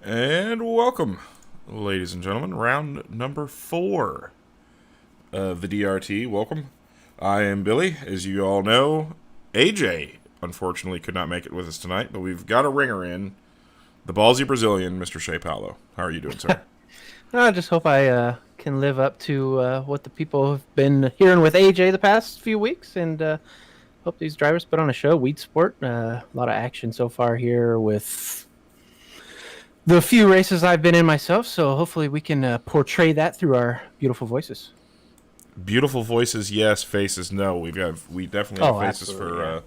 And welcome, ladies and gentlemen. Round number 4 of the DRT. Welcome. I am Billy. As you all know, AJ unfortunately could not make it with us tonight, but we've got a ringer in, the ballsy Brazilian, Mr. Shea Paulo. How are you doing, sir? I just hope I can live up to what the people have been hearing with AJ the past few weeks, and hope these drivers put on a show. Weedsport, a lot of action so far here with the few races I've been in myself. So hopefully we can portray that through our beautiful voices. Beautiful voices, yes. Faces, no. We definitely have Oh, faces absolutely, yeah.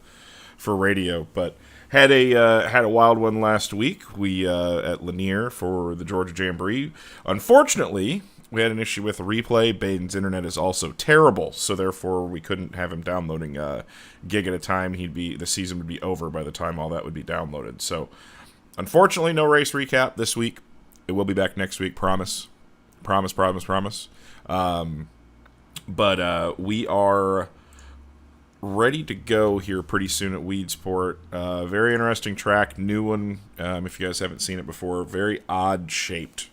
for radio, but had a wild one last week. We at Lanier for the Georgia Jamboree. Unfortunately, we had an issue with the replay. Baden's internet is also terrible, so therefore we couldn't have him downloading a gig at a time. The season would be over by the time all that would be downloaded. So unfortunately, no race recap this week. It will be back next week. Promise, promise, promise, promise. But we are ready to go here pretty soon at Weedsport. Very interesting track, new one. If you guys haven't seen it before, very odd shaped.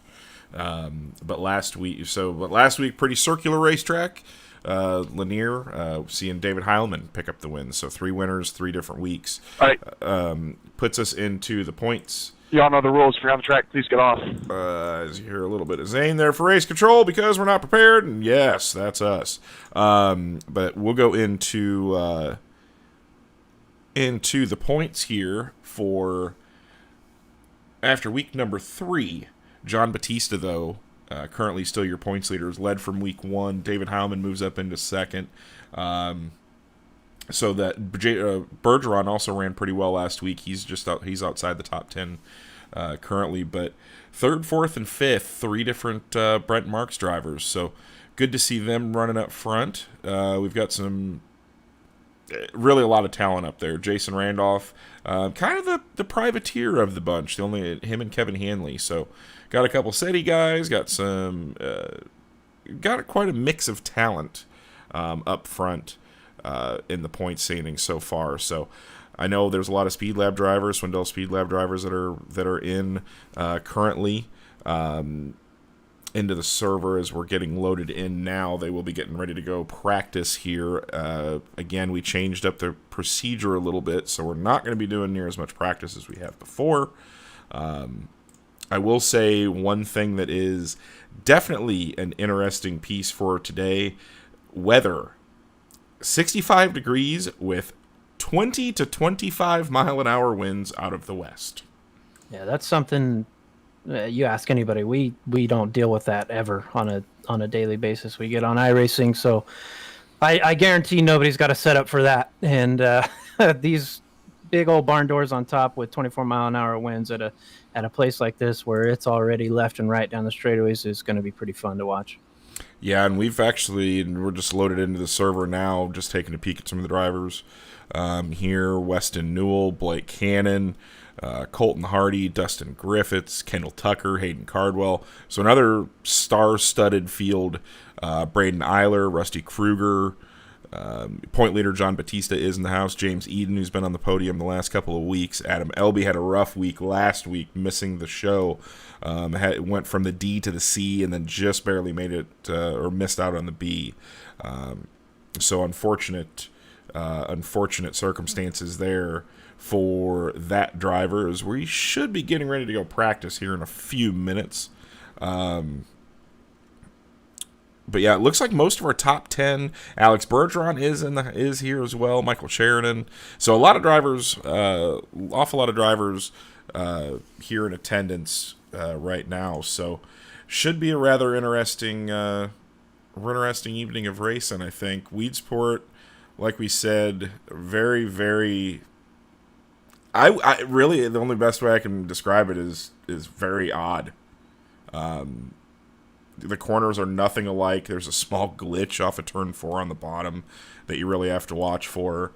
But last week, pretty circular racetrack. Lanier, seeing David Heilman pick up the win. So 3 winners, 3 different weeks. All right. Puts us into the points. Y'all know the rules. If you're on the track, please get off. As you hear a little bit of Zane there for race control because we're not prepared, and yes, that's us. But we'll go into the points here for after week number 3. John Batista, though, currently still your points leader, is led from week 1. David Heilman moves up into second. So that Bergeron also ran pretty well last week. He's outside the top 10 currently, but 3rd, 4th, and 5th, 3 different Brent Marks drivers. So good to see them running up front. We've got really a lot of talent up there. Jason Randolph, kind of the privateer of the bunch. Only him and Kevin Hanley. So got a couple city guys. Got quite a mix of talent up front. In the point standings so far. So I know there's a lot of Speed Lab drivers, Swindell Speed Lab drivers that are in currently into the server as we're getting loaded in now. They will be getting ready to go practice here. Again, we changed up the procedure a little bit, so we're not going to be doing near as much practice as we have before. I will say one thing that is definitely an interesting piece for today: weather. 65 degrees with 20 to 25 mile an hour winds out of the west. Yeah, that's something. You ask anybody, we don't deal with that ever on a daily basis. We get on iRacing, so I guarantee nobody's got a setup for that. And these big old barn doors on top with 24-mile-an-hour winds at a place like this where it's already left and right down the straightaways is going to be pretty fun to watch. Yeah, and we're just loaded into the server now, just taking a peek at some of the drivers here. Weston Newell, Blake Cannon, Colton Hardy, Dustin Griffiths, Kendall Tucker, Hayden Cardwell. So another star-studded field. Braden Eiler, Rusty Kruger, point leader John Batista is in the house. James Eden, who's been on the podium the last couple of weeks. Adam Elby had a rough week last week, missing the show. Went from the D to the C and then just barely made it or missed out on the B. So unfortunate circumstances there for that driver, as we should be getting ready to go practice here in a few minutes. But yeah, it looks like most of our top 10. Alex Bergeron is here as well. Michael Sheridan. So a lot of drivers, awful lot of drivers here in attendance right now. So should be a rather interesting evening of racing. I think Weedsport, like we said, very, very. I really, the only best way I can describe it is very odd. The corners are nothing alike. There's a small glitch off of turn 4 on the bottom that you really have to watch for.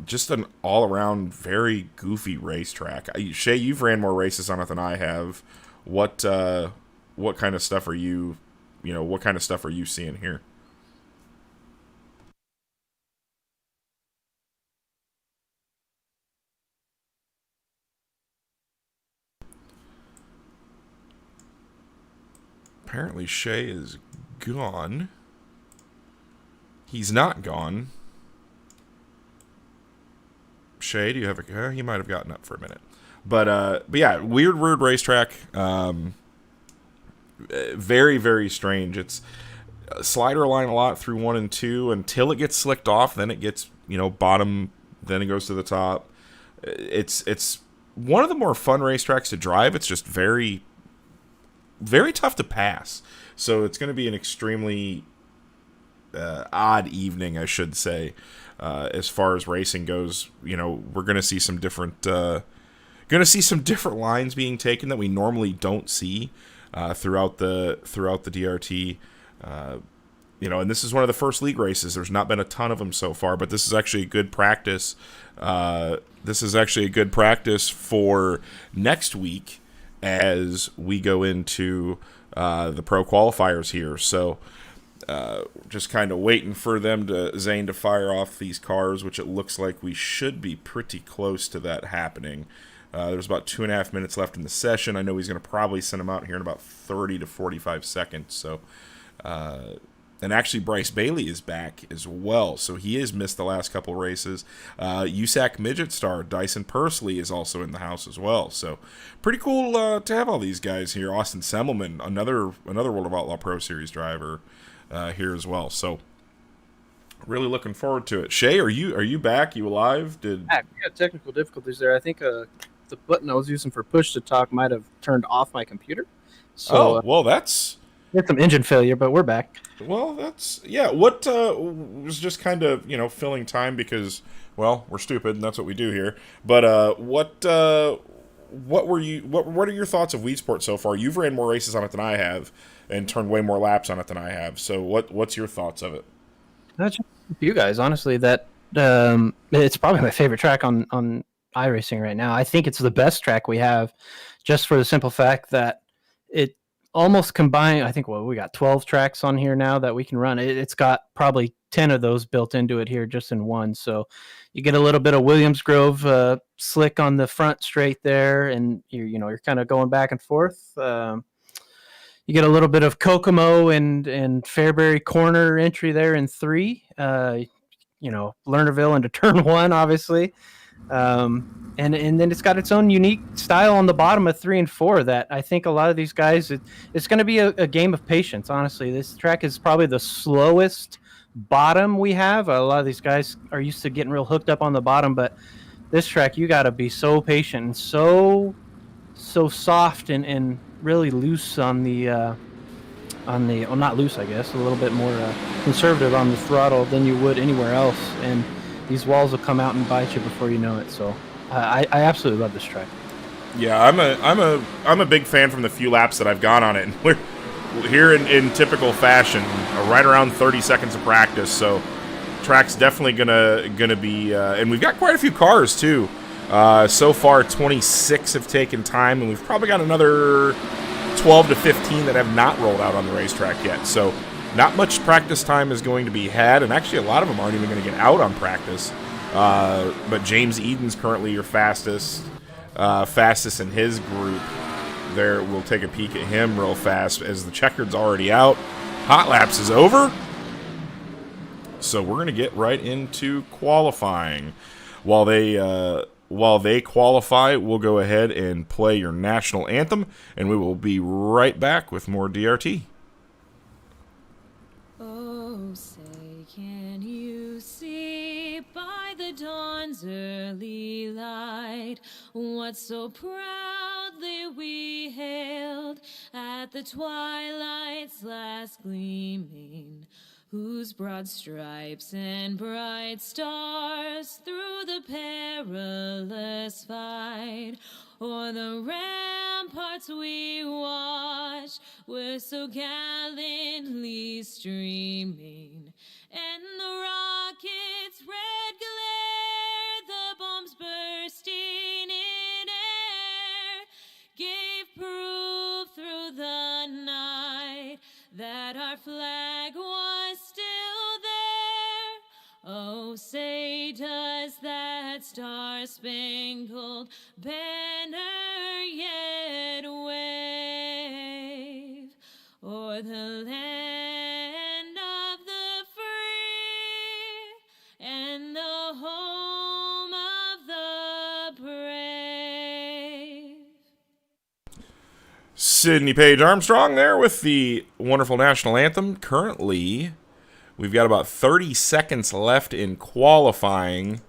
Just an all-around very goofy racetrack. Shay, you've ran more races on it than I have. What kind of stuff are what kind of stuff are you seeing here? Apparently Shay is gone. He's not gone. Shay, do you have a... he might have gotten up for a minute. But yeah, weird racetrack. Very, very strange. It's slider line a lot through 1 and 2 until it gets slicked off. Then it gets, bottom. Then it goes to the top. It's one of the more fun racetracks to drive. It's just very, very tough to pass. So it's going to be an extremely odd evening, I should say, as far as racing goes. We're going to see some different lines being taken that we normally don't see throughout the DRT. And this is one of the first league races. There's not been a ton of them so far, but this is actually a good practice. This is actually a good practice for next week as we go into the pro qualifiers here. So just kind of waiting for Zane to fire off these cars, which it looks like we should be pretty close to that happening. There's about 2.5 minutes left in the session. I know he's going to probably send them out here in about 30 to 45 seconds. So, and actually Bryce Bailey is back as well. So he has missed the last couple races. USAC Midget star Dyson Pursley is also in the house as well. So pretty cool to have all these guys here. Austin Semmelman, another World of Outlaw Pro Series driver here as well. So really looking forward to it. Shay, are you back? You alive? We had technical difficulties there. I think the button I was using for push to talk might have turned off my computer. So, well, that's... We had some engine failure, but we're back. Well, that's... Yeah, what was just kind of, filling time because, well, we're stupid, and that's what we do here. But what are your thoughts of Weedsport so far? You've ran more races on it than I have and turned way more laps on it than I have. So what's your thoughts of it? That's you guys, honestly. That it's probably my favorite track on iRacing right now. I think it's the best track we have, just for the simple fact that it almost combined. I think we got 12 tracks on here now that we can run. It's got probably 10 of those built into it here just in one. So you get a little bit of Williams Grove slick on the front straight there, and you're kind of going back and forth. You get a little bit of Kokomo and Fairbury Corner entry there in 3. Lernerville into turn 1, obviously. And then it's got its own unique style on the bottom of 3 and 4 that I think a lot of these guys, it's going to be a game of patience, honestly. This track is probably the slowest bottom we have. A lot of these guys are used to getting real hooked up on the bottom, but this track, you got to be so patient and so soft and really loose on the well, not loose, I guess, a little bit more conservative on the throttle than you would anywhere else, and these walls will come out and bite you before you know it. So I absolutely love this track. Yeah, I'm a big fan from the few laps that I've gone on it. And we're here in typical fashion, right around 30 seconds of practice. So track's definitely gonna be, and we've got quite a few cars too. So far, 26 have taken time, and we've probably got another 12 to 15 that have not rolled out on the racetrack yet. So not much practice time is going to be had, and actually a lot of them aren't even going to get out on practice. But James Eden's currently your fastest in his group. There, we'll take a peek at him real fast as the checkered's already out. Hot laps is over. So we're going to get right into qualifying. While they qualify, we'll go ahead and play your national anthem, and we will be right back with more DRT. Oh, say, can you see by the dawn's early light what so proudly we hailed at the twilight's last gleaming, whose broad stripes and bright stars through the perilous fight o'er the ramparts we watched were so gallantly streaming, and the rocket's red glare, the bombs bursting in air, gave proof through the night that our flag was still there. Oh, say does that star-spangled banner yet wave o'er for the land of the free and the home of the brave. Sydney Page Armstrong there with the wonderful national anthem. Currently, we've got about 30 seconds left in qualifying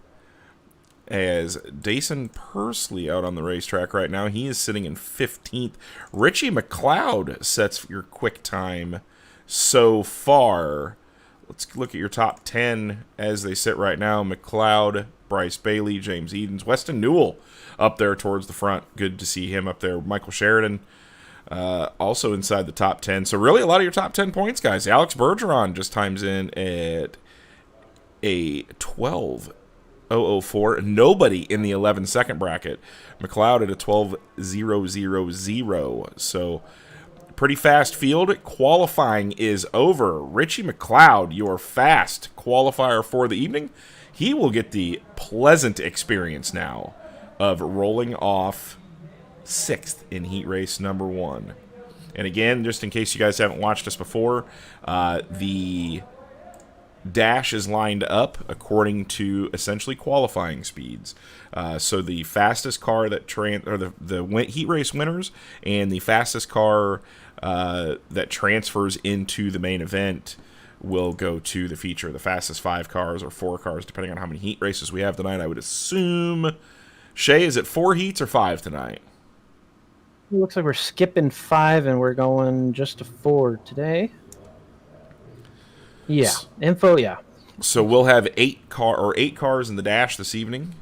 as Dason Pursley out on the racetrack right now. He is sitting in 15th. Richie McLeod sets your quick time so far. Let's look at your top 10 as they sit right now. McLeod, Bryce Bailey, James Edens, Weston Newell up there towards the front. Good to see him up there. Michael Sheridan also inside the top 10. So really a lot of your top 10 points, guys. Alex Bergeron just times in at a 12.004. Nobody in the 11-second bracket. McLeod at a 12.000. So pretty fast field. Qualifying is over. Richie McLeod, your fast qualifier for the evening. He will get the pleasant experience now of rolling off 6th in heat race number 1. And again, just in case you guys haven't watched us before, the dash is lined up according to essentially qualifying speeds. So the fastest car that the heat race winners and the fastest car that transfers into the main event will go to the feature. The fastest 5 cars or 4 cars, depending on how many heat races we have tonight. I would assume, Shay, is it 4 heats or 5 tonight? It looks like we're skipping 5 and we're going just to 4 today. Yeah, info, yeah. So we'll have 8 cars in the dash this evening.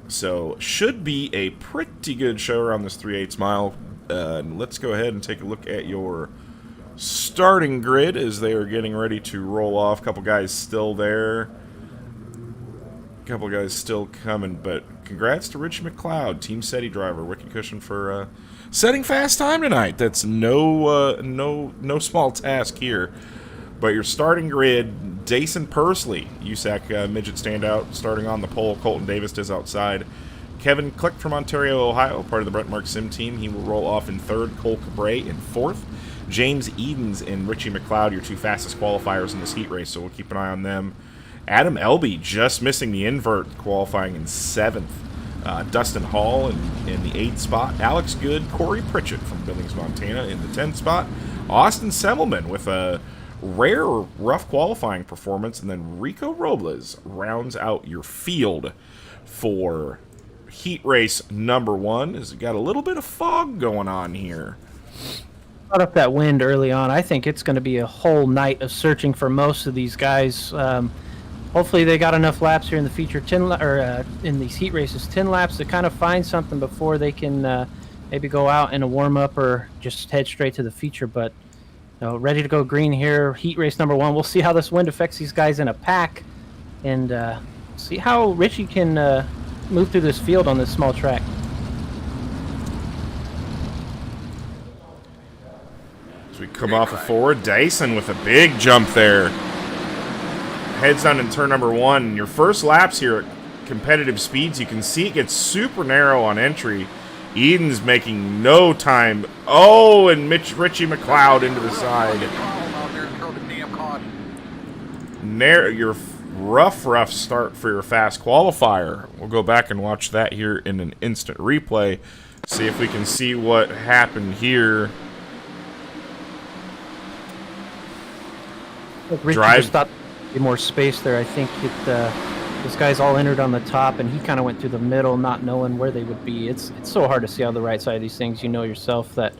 So should be a pretty good show around this 3/8 mile. Let's go ahead and take a look at your starting grid as they are getting ready to roll off. A couple guys still there. A couple guys still coming, but congrats to Rich McLeod, Team SETI driver, Wicked Cushion for setting fast time tonight. That's no small task here. But your starting grid, Dason Pursley, USAC midget standout, starting on the pole. Colton Davis is outside. Kevin Click from Ontario, Ohio, part of the Brent Mark Sim team. He will roll off in 3rd. Cole Cabray in 4th. James Edens and Richie McLeod, your 2 fastest qualifiers in this heat race, so we'll keep an eye on them. Adam Elby just missing the invert, qualifying in 7th. Dustin Hall in the 8th spot. Alex Good, Corey Pritchett from Billings, Montana in the 10th spot. Austin Semmelman with a rare rough qualifying performance. And then Rico Robles rounds out your field for heat race number 1. Has got a little bit of fog going on here. Brought up that wind early on. I think it's going to be a whole night of searching for most of these guys. Hopefully they got enough laps here in the feature 10 in these heat races, 10 laps to kind of find something before they can maybe go out in a warm up or just head straight to the feature. But ready to go green here, heat race number 1. We'll see how this wind affects these guys in a pack, and see how Richie can move through this field on this small track. As we come off a forward, Dyson with a big jump there. Heads down in turn number 1. Your first laps here at competitive speeds, you can see it gets super narrow on entry. Eden's making no time. Oh, and Richie McLeod into the side. Your rough start for your fast qualifier. We'll go back and watch that here in an instant replay. See if we can see what happened here. Richie just thought more space there. I think this guy's all entered on the top, and he kind of went through the middle, not knowing where they would be. It's so hard to see on the right side of these things. You know yourself that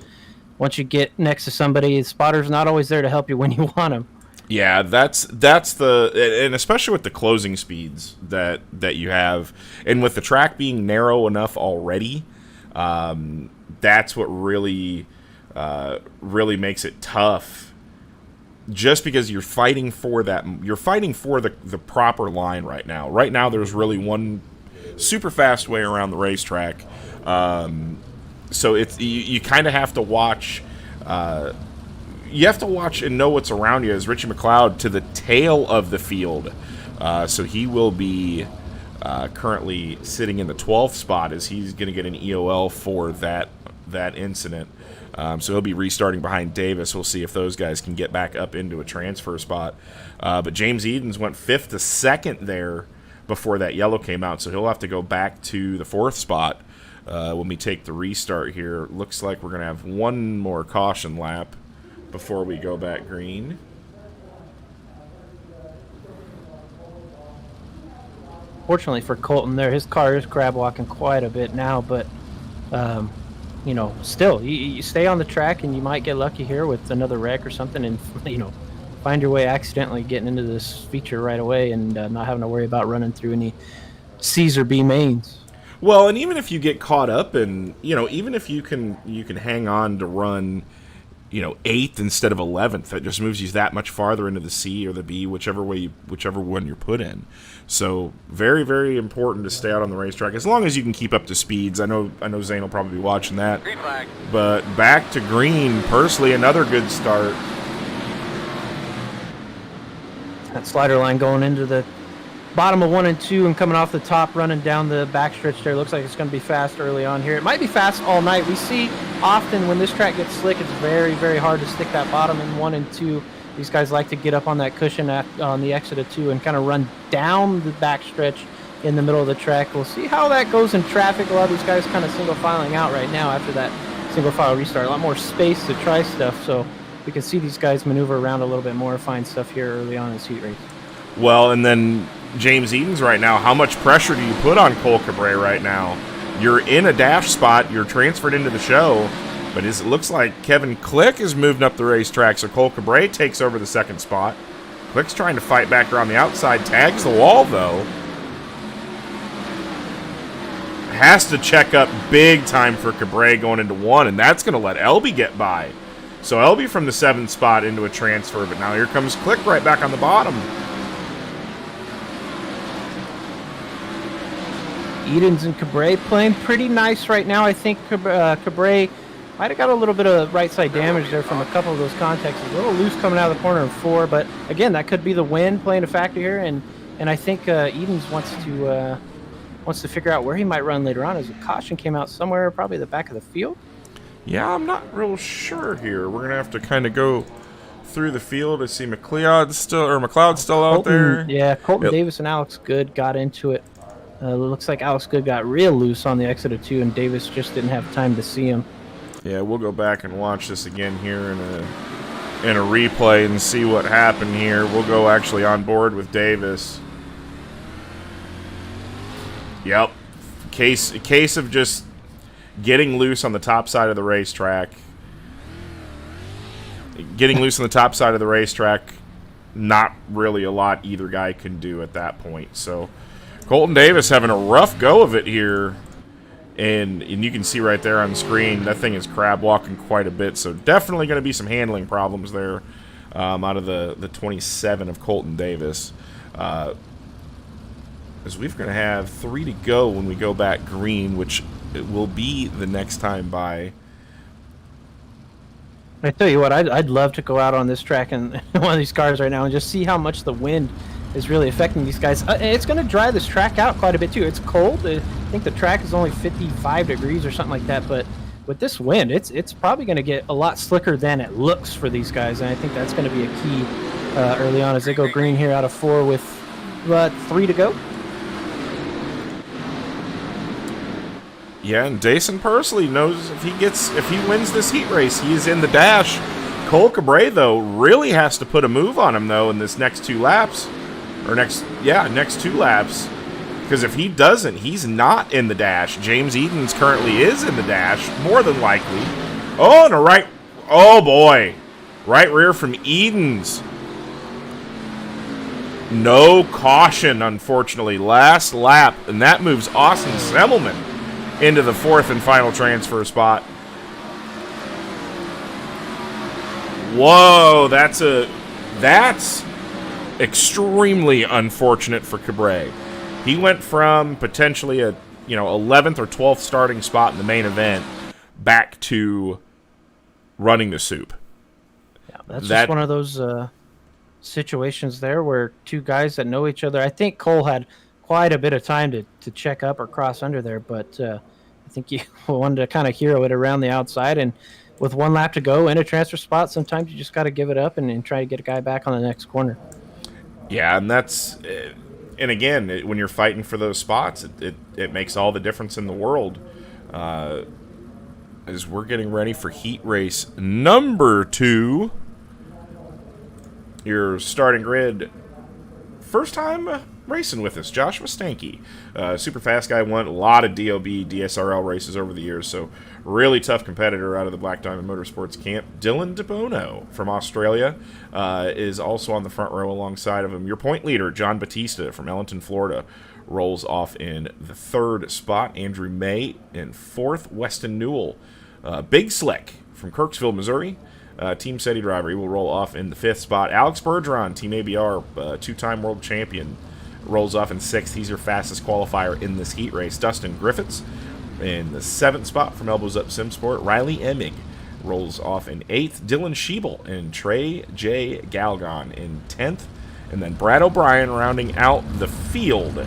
once you get next to somebody, the spotter's not always there to help you when you want him. Yeah, that's and especially with the closing speeds that you have, and with the track being narrow enough already, that's what really makes it tough. Just because you're fighting for the proper line right now. Right now, there's really one super fast way around the racetrack, so it's you kind of have to watch. You have to watch and know what's around you. As Richie McLeod to the tail of the field, so he will be currently sitting in the 12th spot as he's going to get an EOL for that incident. So he'll be restarting behind Davis. We'll see if those guys can get back up into a transfer spot. But James Edens went 5th to 2nd there before that yellow came out, so he'll have to go back to the 4th spot when we take the restart here. Looks like we're going to have one more caution lap before we go back green. Fortunately for Colton there, his car is crab walking quite a bit now, but you know, still, you stay on the track and you might get lucky here with another wreck or something, and you know, find your way accidentally getting into this feature right away and not having to worry about running through any C's or B mains. Well, and even if you get caught up and, you know, even if you can hang on to run, you know, 8th instead of 11th, that just moves you that much farther into the C or the B, whichever one you're put in. So very, very important to stay out on the racetrack as long as you can keep up to speeds. I know Zane will probably be watching that. Green flag. But back to green, Pursley, another good start. That slider line going into the bottom of 1 and 2 and coming off the top, running down the backstretch there. Looks like it's going to be fast early on here. It might be fast all night. We see often when this track gets slick, it's very, very hard to stick that bottom in 1 and 2. These guys like to get up on that cushion on the exit of 2 and kind of run down the backstretch in the middle of the track. We'll see how that goes in traffic. A lot of these guys kind of single filing out right now after that single file restart. A lot more space to try stuff, so we can see these guys maneuver around a little bit more, find stuff here early on in this heat race. Well, and then James Edens right now, how much pressure do you put on Cole Cabre right now? You're in a dash spot, you're transferred into the show, but it looks like Kevin Click is moving up the racetrack, so Cole Cabre takes over the 2nd spot. Click's trying to fight back around the outside, tags the wall, though. Has to check up big time for Cabre going into 1, and that's going to let Elby get by. So Elby from the 7th spot into a transfer, but now here comes Click right back on the bottom. Edens and Cabre playing pretty nice right now. I think Cabre might have got a little bit of right side damage there from a couple of those contacts. A little loose coming out of the corner of 4, but again, that could be the wind playing a factor here, and I think Edens wants to figure out where he might run later on, as a caution came out somewhere, probably the back of the field. Yeah, I'm not real sure here. We're gonna have to kind of go through the field to see McLeod's still out there. Yeah, Colton Davis and Alex Good got into it. Looks like Alex Good got real loose on the exit of 2, and Davis just didn't have time to see him. Yeah, we'll go back and watch this again here in a replay and see what happened here. We'll go actually on board with Davis. Yep, case of just getting loose on the top side of the racetrack. Getting loose on the top side of the racetrack, not really a lot either guy can do at that point. So Colton Davis having a rough go of it here. And you can see right there on the screen, that thing is crab walking quite a bit. So definitely going to be some handling problems there out of the 27 of Colton Davis. As we're going to have 3 to go when we go back green, which it will be the next time by. I tell you what, I'd love to go out on this track in one of these cars right now and just see how much the wind is really affecting these guys. It's going to dry this track out quite a bit too. It's cold. I think the track is only 55 degrees or something like that, but with this wind, it's probably going to get a lot slicker than it looks for these guys, and I think that's going to be a key early on as they go green here out of 4 with 3 to go. Yeah, and Dason Pursley knows if he wins this heat race, he is in the dash. Cole Cabre, though, really has to put a move on him, though, in this next 2 laps. Or next 2 laps. Because if he doesn't, he's not in the dash. James Edens currently is in the dash, more than likely. Oh, and oh boy. Right rear from Edens. No caution, unfortunately. Last lap, and that moves Austin Semmelman into the 4th and final transfer spot. Whoa, that's extremely unfortunate for Cabre. He went from potentially a 11th or 12th starting spot in the main event back to running the soup. Yeah, that's just one of those situations there where 2 guys that know each other. I think Cole had quite a bit of time to check up or cross under there, but I think he wanted to kind of hero it around the outside, and with 1 lap to go in a transfer spot, sometimes you just got to give it up and try to get a guy back on the next corner. Yeah, and that's, and again, when you're fighting for those spots, it makes all the difference in the world. As we're getting ready for heat race number 2, your starting grid, first time racing with us, Joshua Stanky. Super fast guy, won a lot of DOB, DSRL races over the years, so really tough competitor out of the Black Diamond Motorsports camp. Dylan DeBono from Australia is also on the front row alongside of him. Your point leader, John Batista from Ellenton, Florida, rolls off in the 3rd spot. Andrew May in 4th. Weston Newell, Big Slick from Kirksville, Missouri, Team SETI driver. He will roll off in the 5th spot. Alex Bergeron, Team ABR, 2-time world champion, rolls off in 6th. He's your fastest qualifier in this heat race. Dustin Griffiths in the 7th spot from Elbows Up Simsport. Riley Emig rolls off in 8th. Dylan Schiebel and Trey J. Galgon in 10th. And then Brad O'Brien rounding out the field.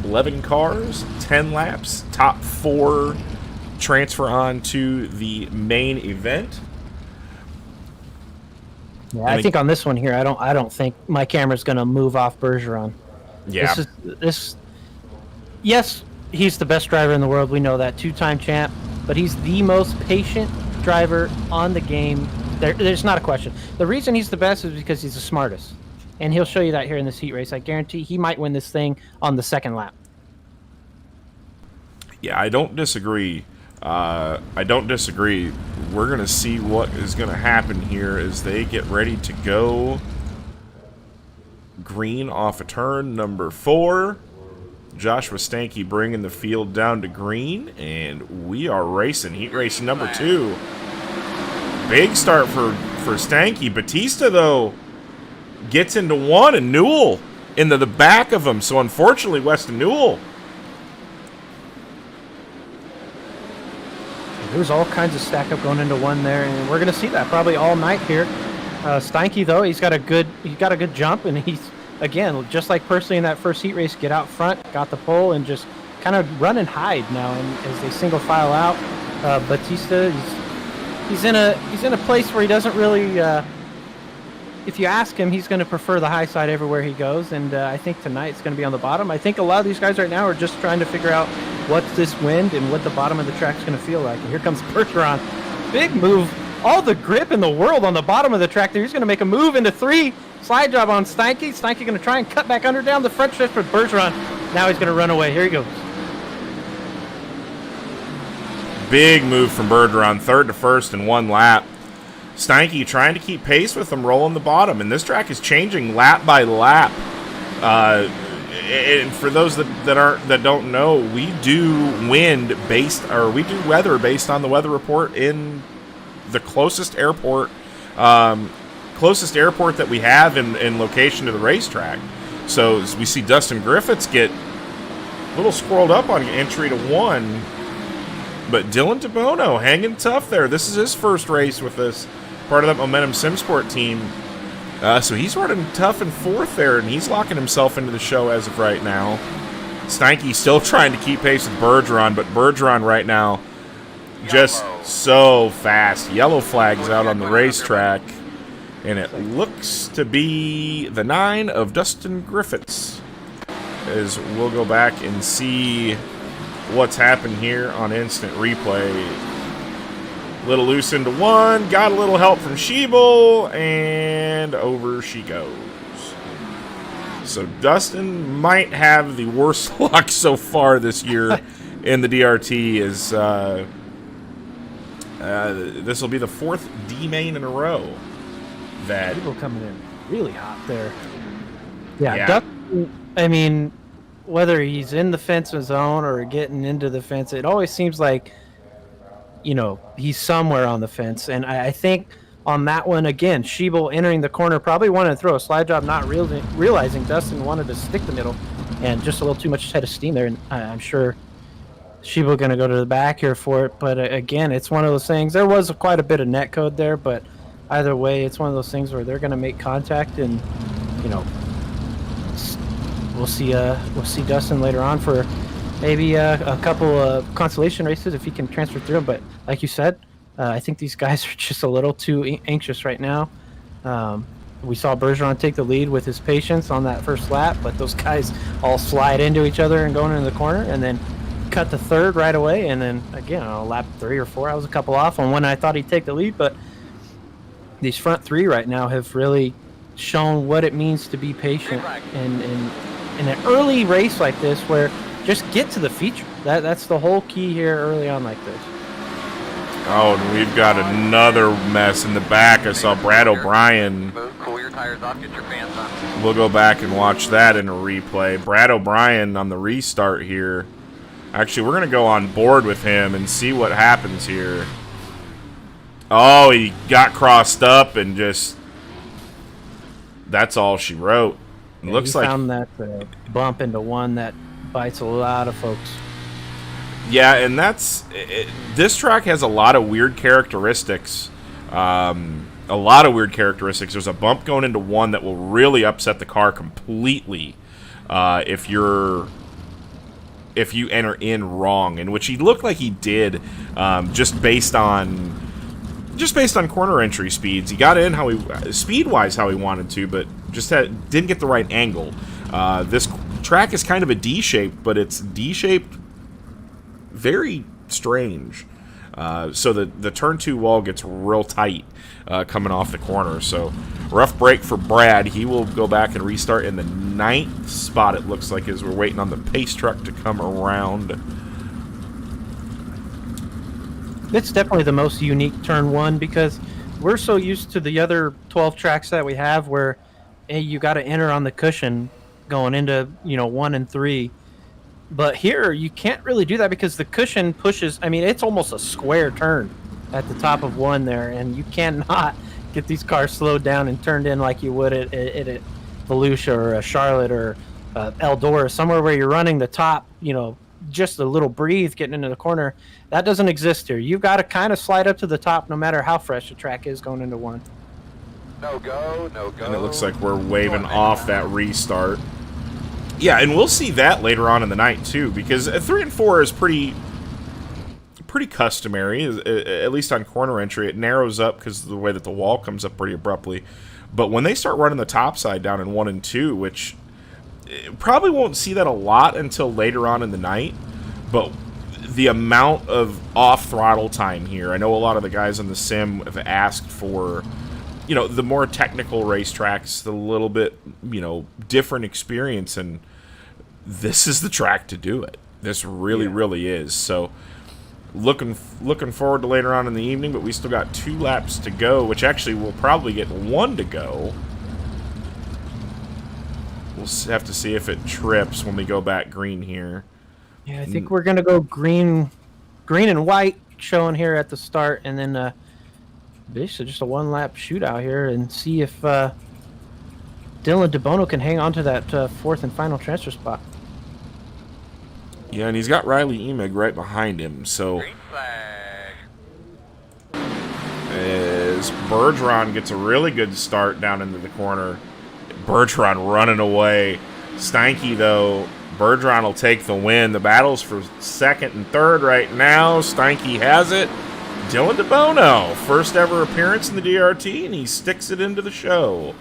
11 cars, 10 laps, top 4 transfer on to the main event. Yeah, I think on this one here, I don't think my camera's going to move off Bergeron. Yeah. Yes, he's the best driver in the world. We know that, 2-time champ, but he's the most patient driver on the game. There's not a question. The reason he's the best is because he's the smartest, and he'll show you that here in this heat race. I guarantee he might win this thing on the 2nd lap. Yeah, I don't disagree. We're going to see what is going to happen here as they get ready to go. Green off of turn number 4. Joshua Stanky bringing the field down to green, and we are racing. Heat race number 2. Big start for Stanky. Batista, though, gets into 1, and Newell into the back of him. So, unfortunately, Weston Newell. There's all kinds of stack up going into 1 there, and we're going to see that probably all night here. Steinke, though, he's got a good jump, and he's, again, just like Persley in that first heat race, get out front, got the pole, and just kind of run and hide now. And as they single file out, Batista, he's in a place where he doesn't really. If you ask him, he's going to prefer the high side everywhere he goes, and I think tonight it's going to be on the bottom. I think a lot of these guys right now are just trying to figure out what's this wind and what the bottom of the track's going to feel like. And here comes Bergeron. Big move. All the grip in the world on the bottom of the track there. He's going to make a move into 3. Slide job on Steinke. Steinke going to try and cut back under down the front stretch, but Bergeron, now he's going to run away. Here he goes. Big move from Bergeron, 3rd to 1st in 1 lap. Steinke trying to keep pace with him, rolling the bottom, and this track is changing lap by lap. And for those that don't know, we do weather based on the weather report in the closest airport that we have in location to the racetrack. So as we see Dustin Griffiths get a little squirreled up on entry to 1, but Dylan DeBono hanging tough there. This is his first race with this part of that Momentum Simsport team. So he's running tough in 4th there, and he's locking himself into the show as of right now. Steinke still trying to keep pace with Bergeron, but Bergeron right now just so fast. Yellow flags out on the racetrack, and it looks to be the 9 of Dustin Griffiths. As we'll go back and see what's happened here on instant replay. Little loose into 1, got a little help from Schiebel, and over she goes. So Dustin might have the worst luck so far this year in the DRT. As this will be the 4th D main in a row. That people coming in really hot there. Yeah. Dustin, I mean, whether he's in the fence zone or getting into the fence, it always seems like, he's somewhere on the fence. And I think on that one, again, Schiebel entering the corner, probably wanted to throw a slide job, not realizing Dustin wanted to stick the middle, and just a little too much head of steam there. And I'm sure Schiebel going to go to the back here for it. But again, it's one of those things. There was quite a bit of net code there, but either way, it's one of those things where they're going to make contact, and we'll see Dustin later on for maybe a couple of consolation races if he can transfer through them. But like you said, I think these guys are just a little too anxious right now. We saw Bergeron take the lead with his patience on that first lap, but those guys all slide into each other and going into the corner, and then cut the third right away. And then again, on lap 3 or 4, I was a couple off on when I thought he'd take the lead, but these front 3 right now have really shown what it means to be patient in an early race like this, where just get to the feature. That's the whole key here early on like this. Oh, and we've got another mess in the back. I saw Brad O'Brien. Cool your tires off, get your fans on. We'll go back and watch that in a replay. Brad O'Brien on the restart here. Actually, we're going to go on board with him and see what happens here. Oh, he got crossed up and just... That's all she wrote. It looks like... found that bump into one that bites a lot of folks. Yeah, and that's... this track has a lot of weird characteristics. There's a bump going into one that will really upset the car completely if you enter in wrong, in which he looked like he did, just based on corner entry speeds. He got in how he speed-wise how he wanted to, but just didn't get the right angle. This track is kind of a D-shaped, but it's D-shaped very strange. So the turn 2 wall gets real tight coming off the corner. So rough break for Brad. He will go back and restart in the 9th spot, it looks like, as we're waiting on the pace truck to come around. It's definitely the most unique turn 1, because we're so used to the other 12 tracks that we have where you got to enter on the cushion going into 1 and 3. But here, you can't really do that because the cushion pushes... I mean, it's almost a square turn at the top of 1 there, and you cannot get these cars slowed down and turned in like you would at Volusia or a Charlotte or Eldora, somewhere where you're running the top, just a little breathe getting into the corner. That doesn't exist here. You've got to kind of slide up to the top no matter how fresh the track is going into 1. No go. And it looks like we're waving off that restart. Yeah, and we'll see that later on in the night, too, because 3 and 4 is pretty customary, at least on corner entry. It narrows up because of the way that the wall comes up pretty abruptly. But when they start running the top side down in 1 and 2, which probably won't see that a lot until later on in the night, but the amount of off-throttle time here, I know a lot of the guys on the sim have asked for... the more technical racetracks, the little bit, different experience, and this is the track to do it. This really is. So, looking forward to later on in the evening, but we still got 2 laps to go, which actually we'll probably get 1 to go. We'll have to see if it trips when we go back green here. Yeah, I think we're going to go green and white showing here at the start, and then... basically just a 1-lap shootout here and see if Dylan DeBono can hang on to that 4th and final transfer spot. Yeah, and he's got Riley Emig right behind him, so... Green flag. As Bergeron gets a really good start down into the corner. Bergeron running away. Steinke, though, Bergeron will take the win. The battle's for 2nd and 3rd right now. Steinke has it. Dylan DeBono, first ever appearance in the DRT, and he sticks it into the show.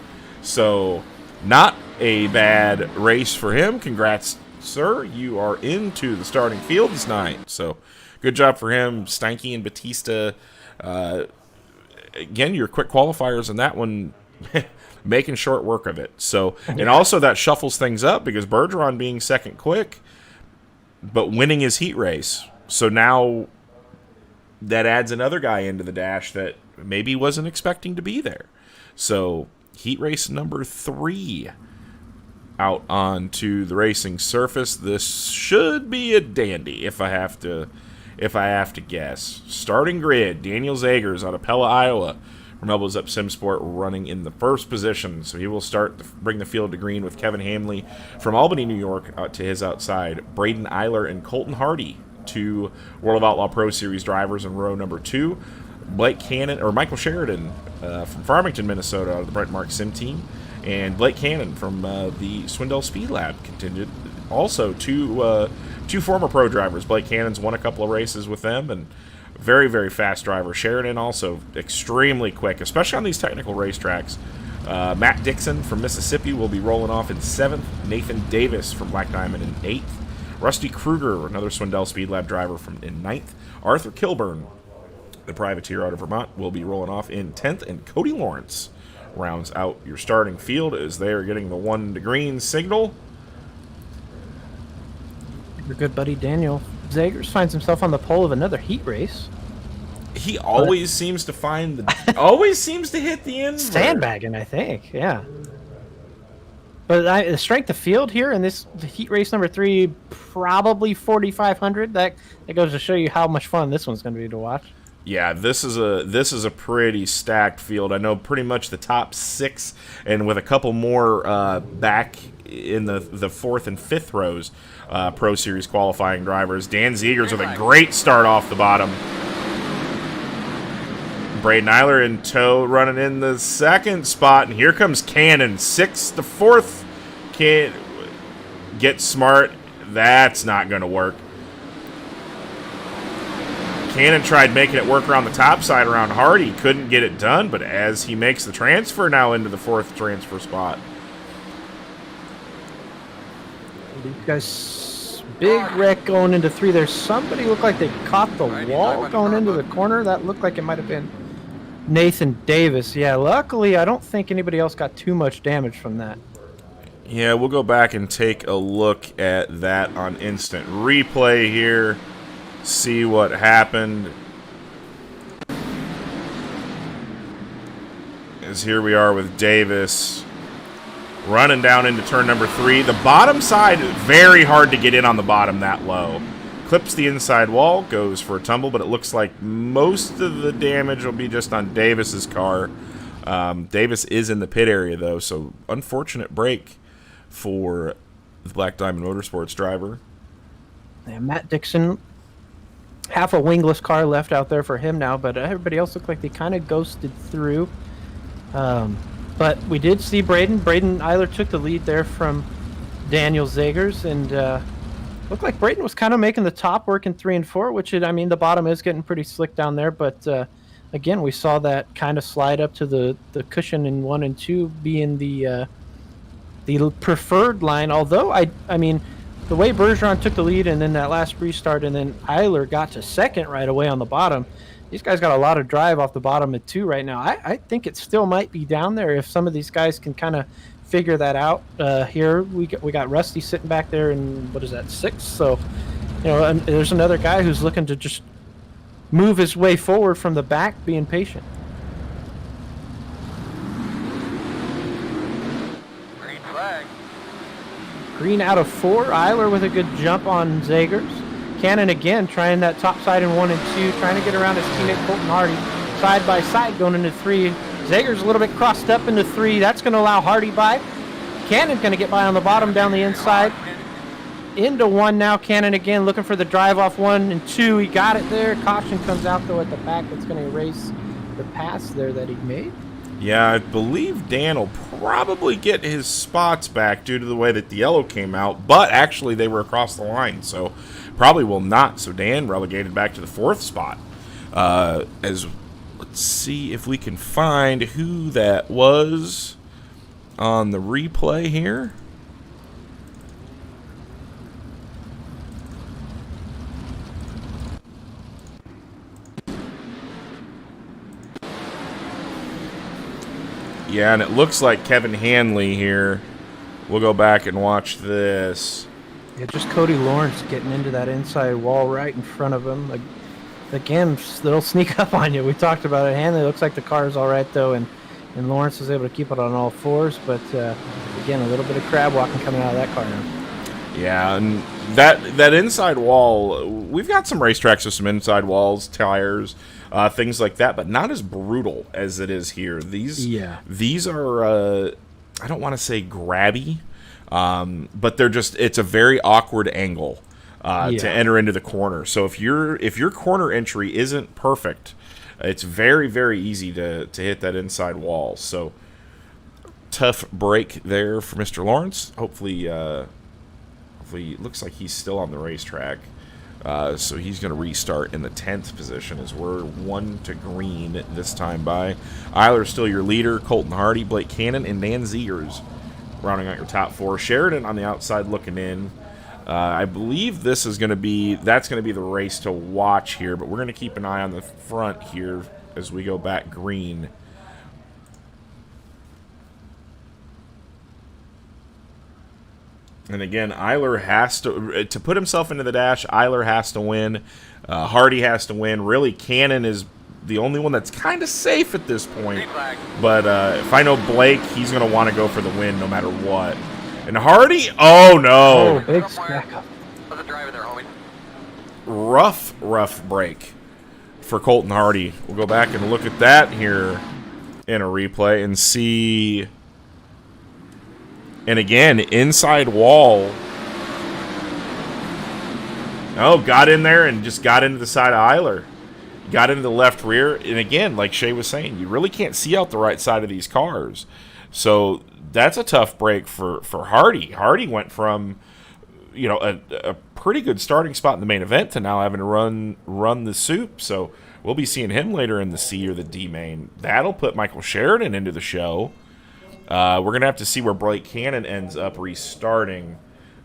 So, not a bad race for him. Congrats, sir. You are into the starting field this night. So, good job for him. Steinke and Batista, again, your quick qualifiers in that one, making short work of it. So, and also that shuffles things up because Bergeron being second quick, but winning his heat race. So now... that adds another guy into the dash that maybe wasn't expecting to be there. So, heat race number 3 out onto the racing surface. This should be a dandy if I have to guess. Starting grid, Daniel Zagers out of Pella, Iowa, from Elbows Up SimSport, running in the 1st position. So he will bring the field to green with Kevin Hamley from Albany, New York, out to his outside. Braden Eiler and Colton Hardy, 2 World of Outlaw Pro Series drivers in row number 2. Michael Sheridan from Farmington, Minnesota, out of the Brent Mark Sim team, and Blake Cannon from the Swindell Speed Lab contingent. Also, two former pro drivers. Blake Cannon's won a couple of races with them, and Very, very fast driver. Sheridan also extremely quick, especially on these technical racetracks. Matt Dixon from Mississippi will be rolling off in 7th. Nathan Davis from Black Diamond in 8th. Rusty Kruger, another Swindell Speed Lab driver, in 9th. Arthur Kilburn, the privateer out of Vermont, will be rolling off in 10th. And Cody Lawrence rounds out your starting field as they are getting the 1 to green signal. Your good buddy Daniel Zagers finds himself on the pole of another heat race. He always seems to always seems to hit the invert. Sandbagging, I think, yeah. But the strength of field here in this heat race number 3, probably 4,500. That goes to show you how much fun this one's going to be to watch. Yeah, this is a pretty stacked field. I know pretty much the top 6, and with a couple more back in the 4th and 5th rows, Pro Series qualifying drivers. Dan Zegers with a great start off the bottom. Braden Eiler in tow, running in the 2nd spot, and here comes Cannon, 6th to 4th. Can't get smart. That's not going to work. Cannon tried making it work around the top side around Hardy, couldn't get it done, but as he makes the transfer now into the 4th transfer spot. These guys, big wreck going into 3. There's somebody looked like they caught the wall going into the corner. That looked like it might have been Nathan Davis. Yeah, luckily I don't think anybody else got too much damage from that. Yeah, we'll go back and take a look at that on instant replay here. See what happened. As here we are with Davis running down into turn number 3. The bottom side, very hard to get in on the bottom that low. Clips the inside wall, goes for a tumble, but it looks like most of the damage will be just on Davis's car. Davis is in the pit area, though, so unfortunate break for the Black Diamond Motorsports driver. Yeah, Matt Dixon, half a wingless car left out there for him now, but everybody else looked like they kind of ghosted through. But we did see Braden. Braden Eiler took the lead there from Daniel Zagers, and looked like Braden was kind of making the top work in 3 and 4, which, I mean, the bottom is getting pretty slick down there, but again, we saw that kind of slide up to the cushion in 1 and 2 being the preferred line, although, I mean, the way Bergeron took the lead and then that last restart and then Eiler got to 2nd right away on the bottom, these guys got a lot of drive off the bottom at 2 right now. I think it still might be down there if some of these guys can kind of figure that out. Here we got Rusty sitting back there in, what is that, 6th? So, you know, and there's another guy who's looking to just move his way forward from the back, being patient. Green flag. Green out of 4. Eiler with a good jump on Zagers. Cannon again trying that top side in 1 and 2, trying to get around his teammate Colton Hardy. Side by side going into 3. Zagers a little bit crossed up into 3. That's going to allow Hardy by. Cannon going to get by on the bottom down the inside. Into 1 now. Cannon again looking for the drive off 1 and 2. He got it there. Caution comes out though at the back. That's going to erase the pass there that he made. Yeah, I believe Dan will probably get his spots back due to the way that the yellow came out, but actually they were across the line, so probably will not. So Dan relegated back to the 4th spot. Let's see if we can find who that was on the replay here. Yeah, and it looks like Kevin Hanley here. We'll go back and watch this. Yeah, just Cody Lawrence getting into that inside wall right in front of him. Again, they'll sneak up on you. We talked about it. Hanley looks like the car is all right, though, and Lawrence is able to keep it on all 4s. But, again, a little bit of crab walking coming out of that car now. Yeah, and that inside wall, we've got some racetracks with some inside walls, tires, things like that, but not as brutal as it is here. These are, I don't want to say grabby, but they're just, it's a very awkward angle to enter into the corner. So if your corner entry isn't perfect, it's very, very easy to hit that inside wall. So tough break there for Mr. Lawrence. Hopefully, it looks like he's still on the racetrack. So he's going to restart in the 10th position as we're 1 to green this time by. Eiler's still your leader. Colton Hardy, Blake Cannon, and Dan Zegers rounding out your top 4. Sheridan on the outside looking in. I believe this is going to be the race to watch here, but we're going to keep an eye on the front here as we go back green. And again, Eiler has to put himself into the dash. Eiler has to win. Hardy has to win. Really, Cannon is the only one that's kind of safe at this point. But if I know Blake, he's going to want to go for the win no matter what. And Hardy, oh no. Oh, big smack up. Rough break for Colton Hardy. We'll go back and look at that here in a replay and see. And again, inside wall. Oh, got in there and just got into the side of Eiler. Got into the left rear. And again, like Shay was saying, you really can't see out the right side of these cars. So that's a tough break for Hardy. Hardy went from, a pretty good starting spot in the main event to now having to run the soup. So we'll be seeing him later in the C or the D main. That'll put Michael Sheridan into the show. We're going to have to see where Blake Cannon ends up restarting.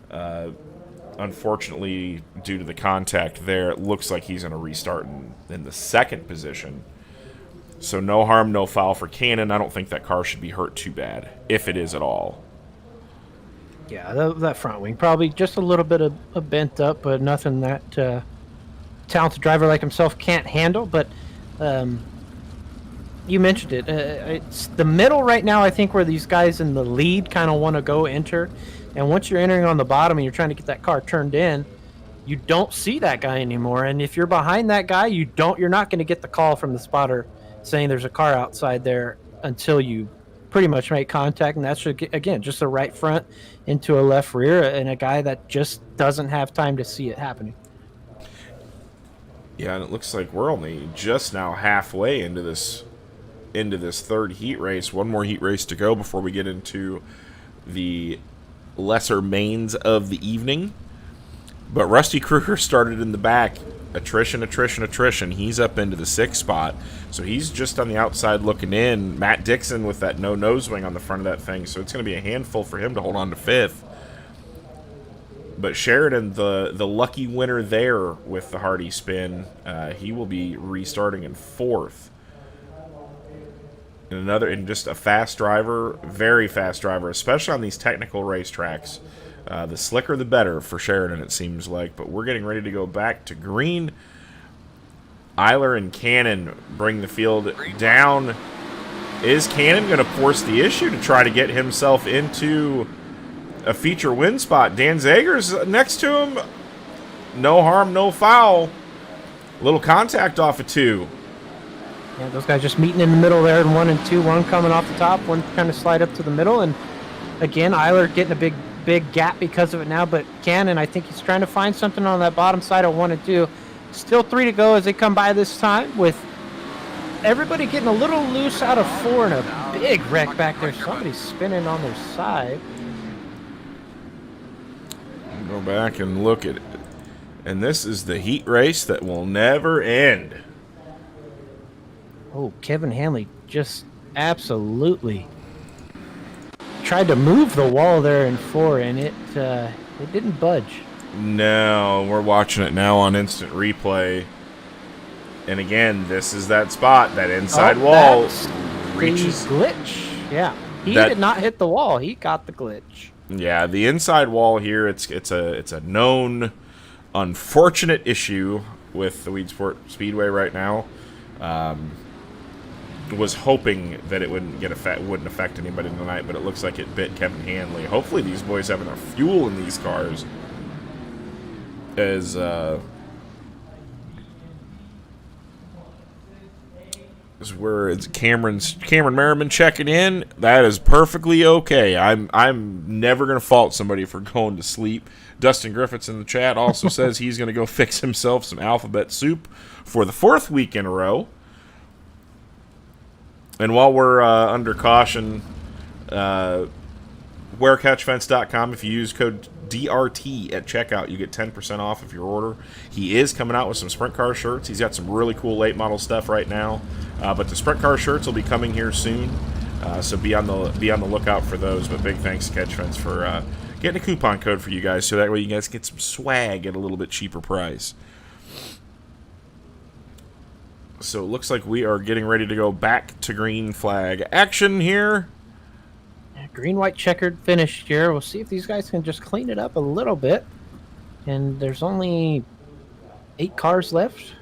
Unfortunately, due to the contact there, it looks like he's going to restart in the 2nd position. So no harm, no foul for Cannon. I don't think that car should be hurt too bad, if it is at all. Yeah, that front wing probably just a little bit of bent up, but nothing that talented driver like himself can't handle. But you mentioned it. It's the middle right now, I think, where these guys in the lead kind of want to go enter. And once you're entering on the bottom and you're trying to get that car turned in, you don't see that guy anymore. And if you're behind that guy, you're not going to get the call from the spotter saying there's a car outside there until you pretty much make contact. And that's, again, just a right front into a left rear and a guy that just doesn't have time to see it happening. Yeah, and it looks like we're only just now halfway into this 3rd heat race. One more heat race to go before we get into the lesser mains of the evening. But Rusty Kruger started in the back. Attrition. He's up into the 6th spot. So he's just on the outside looking in. Matt Dixon with that no nose wing on the front of that thing. So it's going to be a handful for him to hold on to 5th. But Sheridan, the lucky winner there with the Hardy spin, he will be restarting in 4th. And just a fast driver, very fast driver, especially on these technical racetracks. The slicker, the better for Sheridan, it seems like. But we're getting ready to go back to green. Eiler and Cannon bring the field down. Is Cannon going to force the issue to try to get himself into a feature win spot? Dan Zegers next to him. No harm, no foul. Little contact off of 2. Yeah, those guys just meeting in the middle there in 1 and 2. One coming off the top, one kind of slide up to the middle. And again, Eiler getting a big gap because of it now. But Cannon, I think he's trying to find something on that bottom side of 1 and 2. Still 3 to go as they come by this time, with everybody getting a little loose out of 4 and a big wreck back there. Somebody's spinning on their side. Go back and look at it. And this is the heat race that will never end. Oh, Kevin Hanley just absolutely tried to move the wall there in 4, and it didn't budge. No, we're watching it now on instant replay. And again, this is that spot, that inside wall reaches. The glitch. Yeah, he did not hit the wall. He got the glitch. Yeah, the inside wall here. It's a known, unfortunate issue with the Weedsport Speedway right now. Was hoping that it wouldn't affect anybody tonight, but it looks like it bit Kevin Hanley. Hopefully, these boys have enough fuel in these cars. As it's Cameron Merriman checking in. That is perfectly okay. I'm never gonna fault somebody for going to sleep. Dustin Griffiths in the chat also says he's gonna go fix himself some alphabet soup for the 4th week in a row. And while we're under caution, wearcatchfence.com, if you use code DRT at checkout. You get 10% off of your order. He is coming out with some sprint car shirts. He's got some really cool late model stuff right now. But the sprint car shirts will be coming here soon. So be on the lookout for those. But big thanks to Catch Fence for getting a coupon code for you guys, so that way you guys get some swag at a little bit cheaper price. So it looks like we are getting ready to go back to green flag action here. Green, white, checkered finish here. We'll see if these guys can just clean it up a little bit. And there's only 8 cars left.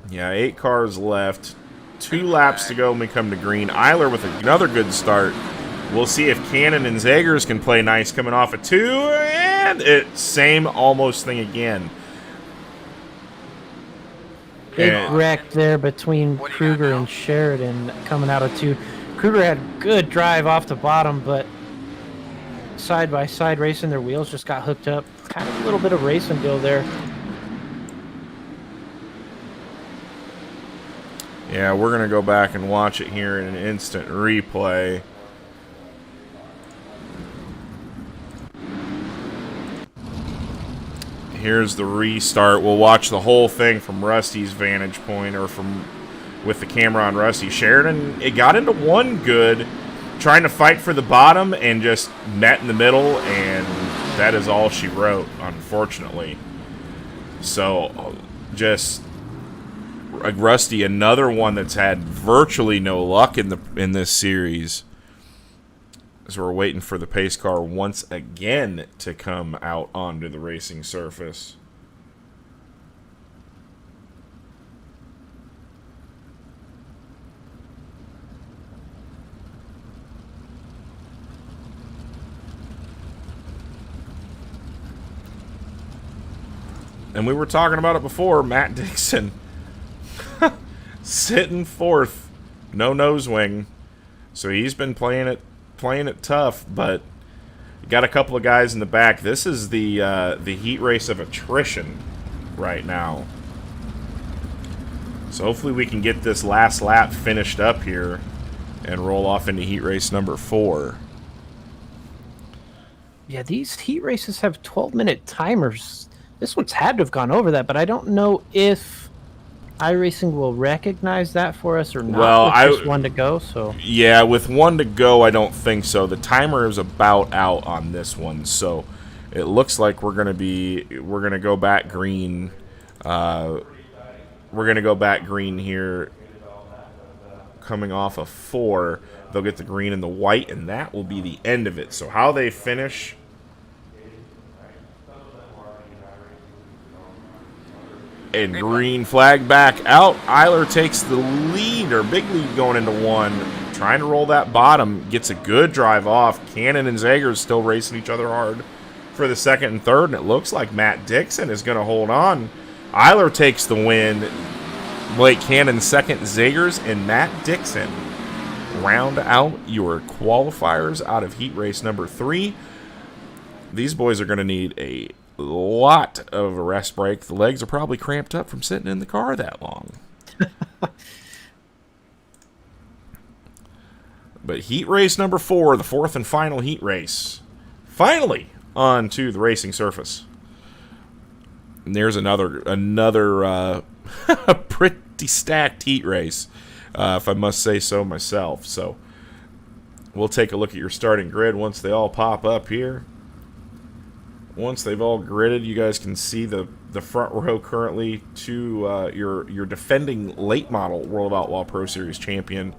Yeah, 8 cars left. 2 laps to go when we come to green. Eiler with another good start. We'll see if Cannon and Zagers can play nice coming off a 2. And same almost thing again. Big wreck there between Kruger and Sheridan coming out of 2. Kruger had good drive off the bottom, but side by side racing, their wheels just got hooked up. Kind of a little bit of racing deal there. Yeah, we're going to go back and watch it here in an instant replay. Here's the restart. We'll watch the whole thing from Rusty's vantage point, or from with the camera on Rusty. Sheridan, it got into one good, trying to fight for the bottom, and just met in the middle, and that is all she wrote, unfortunately. So, just Rusty, another one that's had virtually no luck in this series. So we're waiting for the pace car once again to come out onto the racing surface. And we were talking about it before, Matt Dixon sitting 4th, no nose wing. So he's been playing it tough, but you got a couple of guys in the back. This is the heat race of attrition right now. So hopefully we can get this last lap finished up here and roll off into heat race number 4. Yeah, these heat races have 12-minute timers. This one's had to have gone over that, but I don't know if iRacing will recognize that for us or not. Well, with just 1 to go, so yeah, with 1 to go, I don't think so. The timer is about out on this one, so it looks like we're gonna go back green. We're gonna go back green here, coming off of 4. They'll get the green and the white, and that will be the end of it. So how they finish. And green flag back out. Eiler takes the lead, or big lead going into 1. Trying to roll that bottom. Gets a good drive off. Cannon and Zagers still racing each other hard for the 2nd and 3rd. And it looks like Matt Dixon is going to hold on. Eiler takes the win. Blake Cannon 2nd. Zagers and Matt Dixon round out your qualifiers out of heat race number 3. These boys are going to need a lot of a rest break. The legs are probably cramped up from sitting in the car that long. But heat race number 4, the 4th and final heat race, finally onto the racing surface. And there's another pretty stacked heat race, if I must say so myself. So we'll take a look at your starting grid once they all pop up here. Once they've all gridded, you guys can see the front row currently to your defending late model World of Outlaw Pro Series champion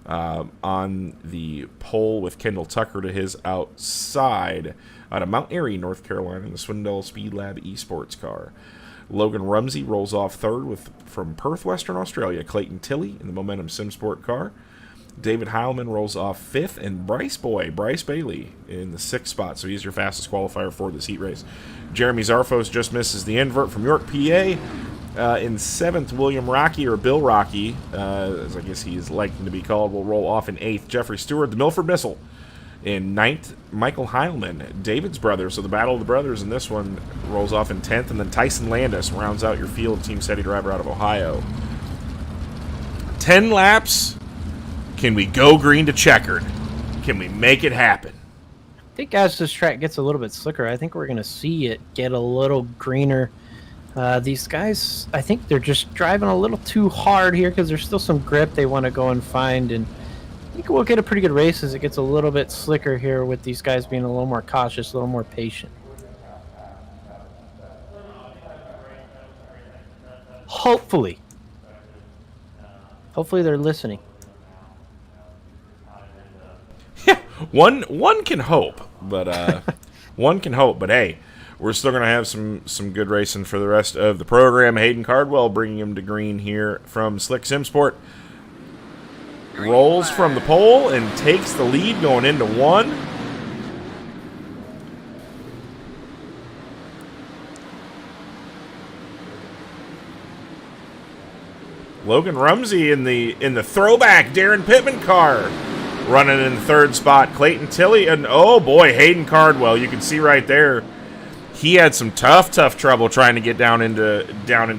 on the pole with Kendall Tucker to his outside out of Mount Airy, North Carolina, in the Swindell Speed Lab Esports car. Logan Rumsey rolls off 3rd from Perth, Western Australia. Clayton Tilley in the Momentum SimSport car. David Heilman rolls off 5th, and Bryce Bailey in the 6th spot. So he's your fastest qualifier for this heat race. Jeremy Zarfos just misses the invert from York, PA. In 7th, William Rocky, or Bill Rocky, as I guess he's liking to be called, will roll off in 8th. Jeffrey Stewart, the Milford Missile. In 9th, Michael Heilman, David's brother. So the battle of the brothers in this one rolls off in 10th. And then Tyson Landis rounds out your field, Team SETI driver out of Ohio. 10 laps. Can we go green to checkered? Can we make it happen? think as this track gets a little bit slicker, I think we're going to see it get a little greener. These guys, I think they're just driving a little too hard here because there's still some grip they want to go and find. And I think we'll get a pretty good race as it gets a little bit slicker here with these guys being a little more cautious, a little more patient. Hopefully they're listening. Yeah, one can hope, but one can hope. But hey, we're still going to have some good racing for the rest of the program. Hayden Cardwell bringing him to green here from Slick Sim Sport. Rolls from the pole and takes the lead going into one. Logan Rumsey in the throwback Darren Pittman car, running in the third spot. Clayton Tilley and oh boy, Hayden Cardwell. You can see right there, he had some tough trouble trying to get down into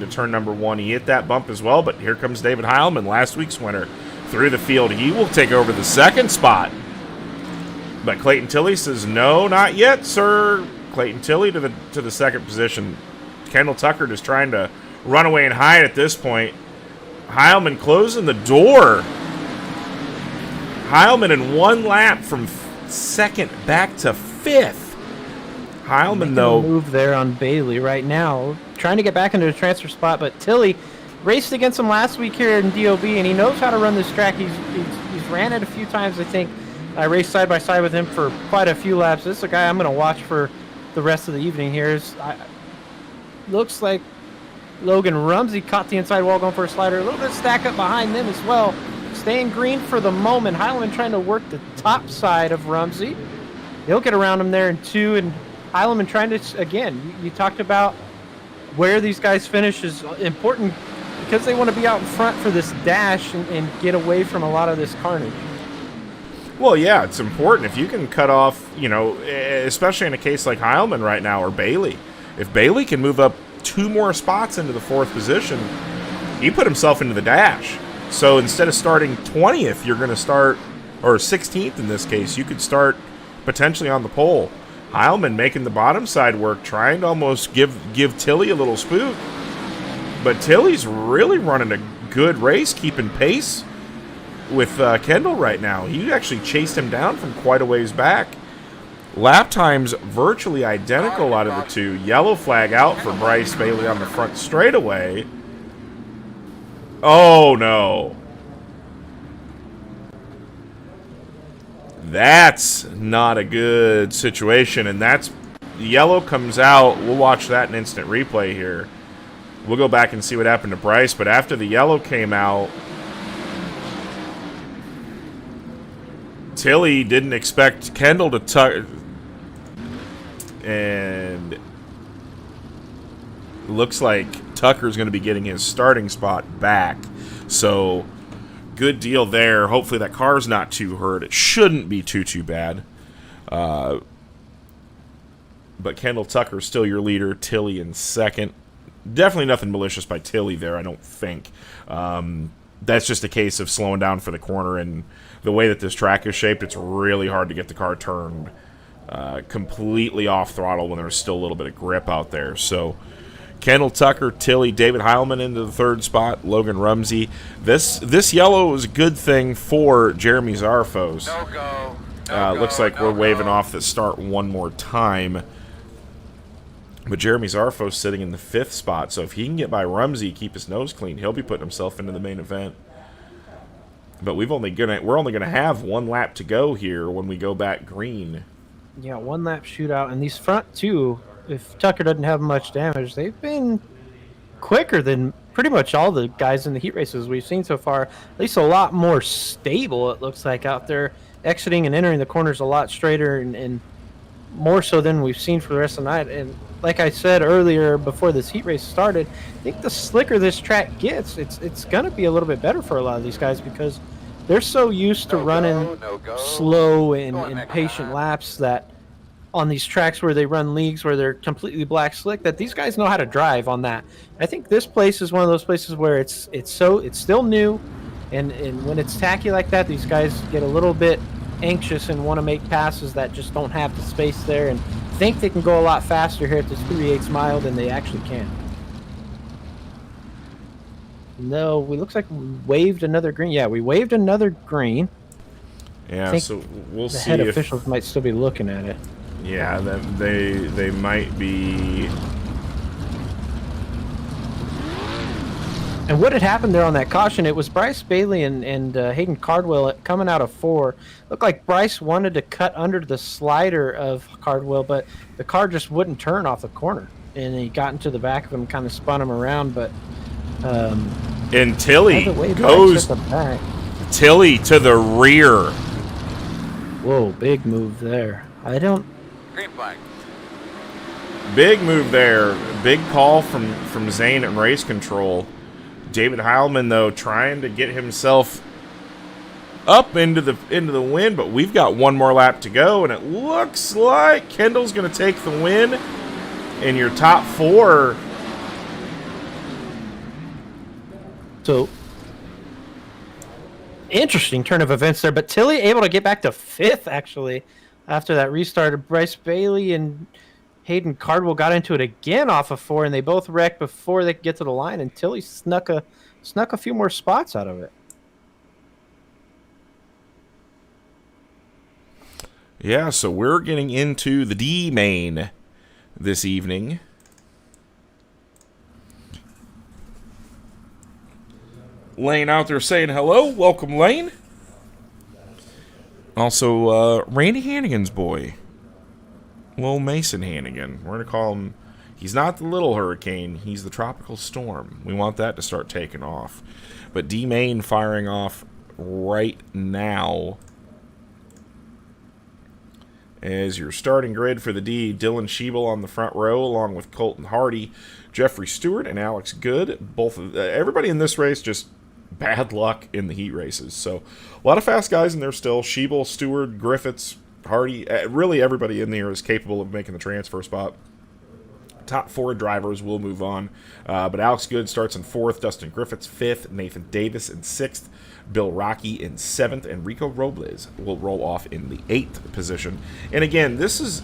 turn number one. He hit that bump as well, but here comes David Heilman, last week's winner, through the field. He will take over the second spot. But Clayton Tilley says, "No, not yet, sir." Clayton Tilley to the second position. Kendall Tucker just trying to run away and hide at this point. Heilman closing the door. Heilman in one lap from second back to fifth. Heilman, though, move there on Bailey right now, trying to get back into the transfer spot, but Tilley raced against him last week here in DOB, and he knows how to run this track. He's ran it a few times, I think. I raced side by side with him for quite a few laps. This is a guy I'm going to watch for the rest of the evening here. Looks like Logan Rumsey caught the inside wall going for a slider. A little bit of stack up behind them as well. Staying green for the moment. Heilman trying to work the top side of Rumsey. He'll get around him there in two. And Heilman trying to, again, you talked about where these guys finish is important because they want to be out in front for this dash and get away from a lot of this carnage. well, yeah, it's important. If you can cut off, especially in a case like Heilman right now or Bailey, if Bailey can move up 2 more spots into the 4th position, he put himself into the dash. So instead of starting 20th, you're going to start, or 16th in this case, you could start potentially on the pole. Heilman making the bottom side work, trying to almost give Tilley a little spook. But Tilley's really running a good race, keeping pace with Kendall right now. He actually chased him down from quite a ways back. Lap times virtually identical out of the two. Yellow flag out for Bryce Bailey on the front straightaway. Oh, no. That's not a good situation, and that's... Yellow comes out. We'll watch that in instant replay here. We'll go back and see what happened to Bryce, but after the yellow came out, Tilley didn't expect Kendall to tuck... And looks like Tucker's going to be getting his starting spot back. So, good deal there. Hopefully that car's not too hurt. It shouldn't be too bad. But Kendall Tucker's still your leader. Tilley in second. Definitely nothing malicious by Tilley there, I don't think. That's just a case of slowing down for the corner. And the way that this track is shaped, it's really hard to get the car turned completely off throttle when there's still a little bit of grip out there. So Kendall Tucker, Tilley, David Heilman into the 3rd spot, Logan Rumsey. This yellow is a good thing for Jeremy Zarfos. Looks like we're waving off the start one more time. But Jeremy Zarfos sitting in the 5th spot, so if he can get by Rumsey, keep his nose clean, he'll be putting himself into the main event. But we're only gonna have 1 lap to go here when we go back green. Yeah, 1 lap shootout, and these front two, if Tucker doesn't have much damage, they've been quicker than pretty much all the guys in the heat races we've seen so far. At least a lot more stable, it looks like, out there. Exiting and entering the corners a lot straighter and more so than we've seen for the rest of the night. And like I said earlier before this heat race started, I think the slicker this track gets, it's going to be a little bit better for a lot of these guys because they're so used to running slow and patient laps that on these tracks where they run leagues where they're completely black slick, that these guys know how to drive on that. I think this place is one of those places where it's still new, and when it's tacky like that, these guys get a little bit anxious and want to make passes that just don't have the space there and think they can go a lot faster here at this 3/8 mile than they actually can. No, we looks like we waved another green. Yeah, we waved another green. Yeah, think so we'll The see head if officials might still be looking at it. yeah, that they might be. And what had happened there on that caution, it was Bryce Bailey and Hayden Cardwell coming out of 4. Looked like Bryce wanted to cut under the slider of Cardwell, but the car just wouldn't turn off the corner. And he got into the back of him, kind of spun him around, but... And Tilly either way, Bryce goes hit the back. Tilly to the rear. Whoa, big move there. I don't... Green flag. Big move there. Big call from Zane at race control. David Heilman, though, trying to get himself up into the win, but we've got one more lap to go, and it looks like Kendall's going to take the win in your top 4. So, interesting turn of events there, but Tilly able to get back to 5th, actually, after that restart. Bryce Bailey and Hayden Cardwell got into it again off of 4, and they both wrecked before they could get to the line, and Tilly snuck a few more spots out of it. Yeah, so we're getting into the D main this evening. Lane out there saying hello. Welcome, Lane. Also, Randy Hannigan's boy. Lil Mason Hannigan. We're going to call him... He's not the little hurricane. He's the tropical storm. We want that to start taking off. But D-Main firing off right now. As your starting grid for the D, Dylan Schiebel on the front row, along with Colton Hardy, Jeffrey Stewart, and Alex Good. Both of everybody in this race just bad luck in the heat races. So a lot of fast guys in there still. Schiebel, Stewart, Griffiths, Hardy. Really everybody in there is capable of making the transfer spot. Top 4 drivers will move on. But Alex Good starts in 4th, Dustin Griffiths 5th, Nathan Davis in 6th, Bill Rocky in 7th, and Rico Robles will roll off in the 8th position. And again, this is,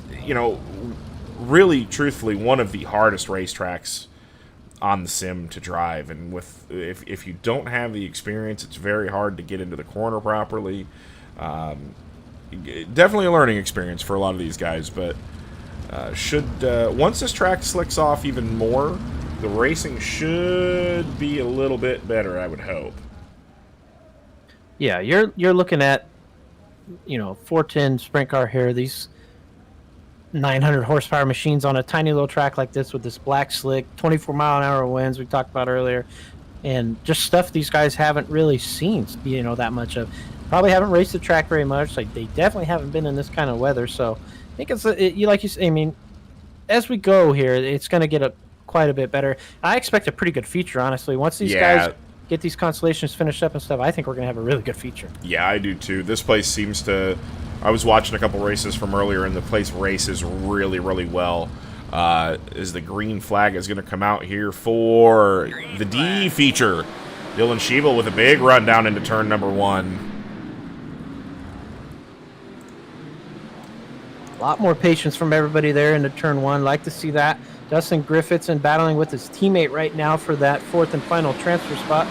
really, truthfully, one of the hardest racetracks on the sim to drive. And if you don't have the experience, it's very hard to get into the corner properly. Definitely a learning experience for a lot of these guys, but once this track slicks off even more, the racing should be a little bit better, I would hope. Yeah, you're looking at, 410 sprint car here. These 900 horsepower machines on a tiny little track like this with this black slick, 24-mile-an-hour winds we talked about earlier, and just stuff these guys haven't really seen, that much of. Probably haven't raced the track very much. Like, they definitely haven't been in this kind of weather, so I think like you say, I mean, as we go here, it's going to get quite a bit better. I expect a pretty good feature, honestly. Once these guys get these constellations finished up and stuff, I think we're going to have a really good feature. Yeah, I do too. This place seems to... I was watching a couple races from earlier, and the place races really, really well. Is the green flag is going to come out here for the D feature. Dylan Schiebel with a big run down into turn number 1. A lot more patience from everybody there into turn 1. Like to see that. Dustin Griffiths in battling with his teammate right now for that 4th and final transfer spot.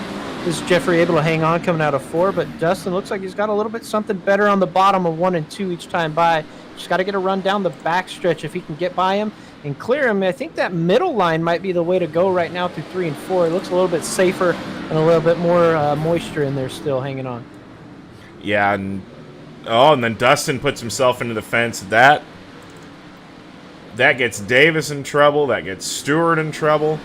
This is Jeffrey able to hang on coming out of 4, but Dustin looks like he's got a little bit something better on the bottom of 1 and 2 each time by. Just got to get a run down the back stretch if he can get by him and clear him. I think that middle line might be the way to go right now through 3 and 4. It looks a little bit safer and a little bit more moisture in there still hanging on. Yeah, and then Dustin puts himself into the fence. That gets Davis in trouble. That gets Stewart in trouble.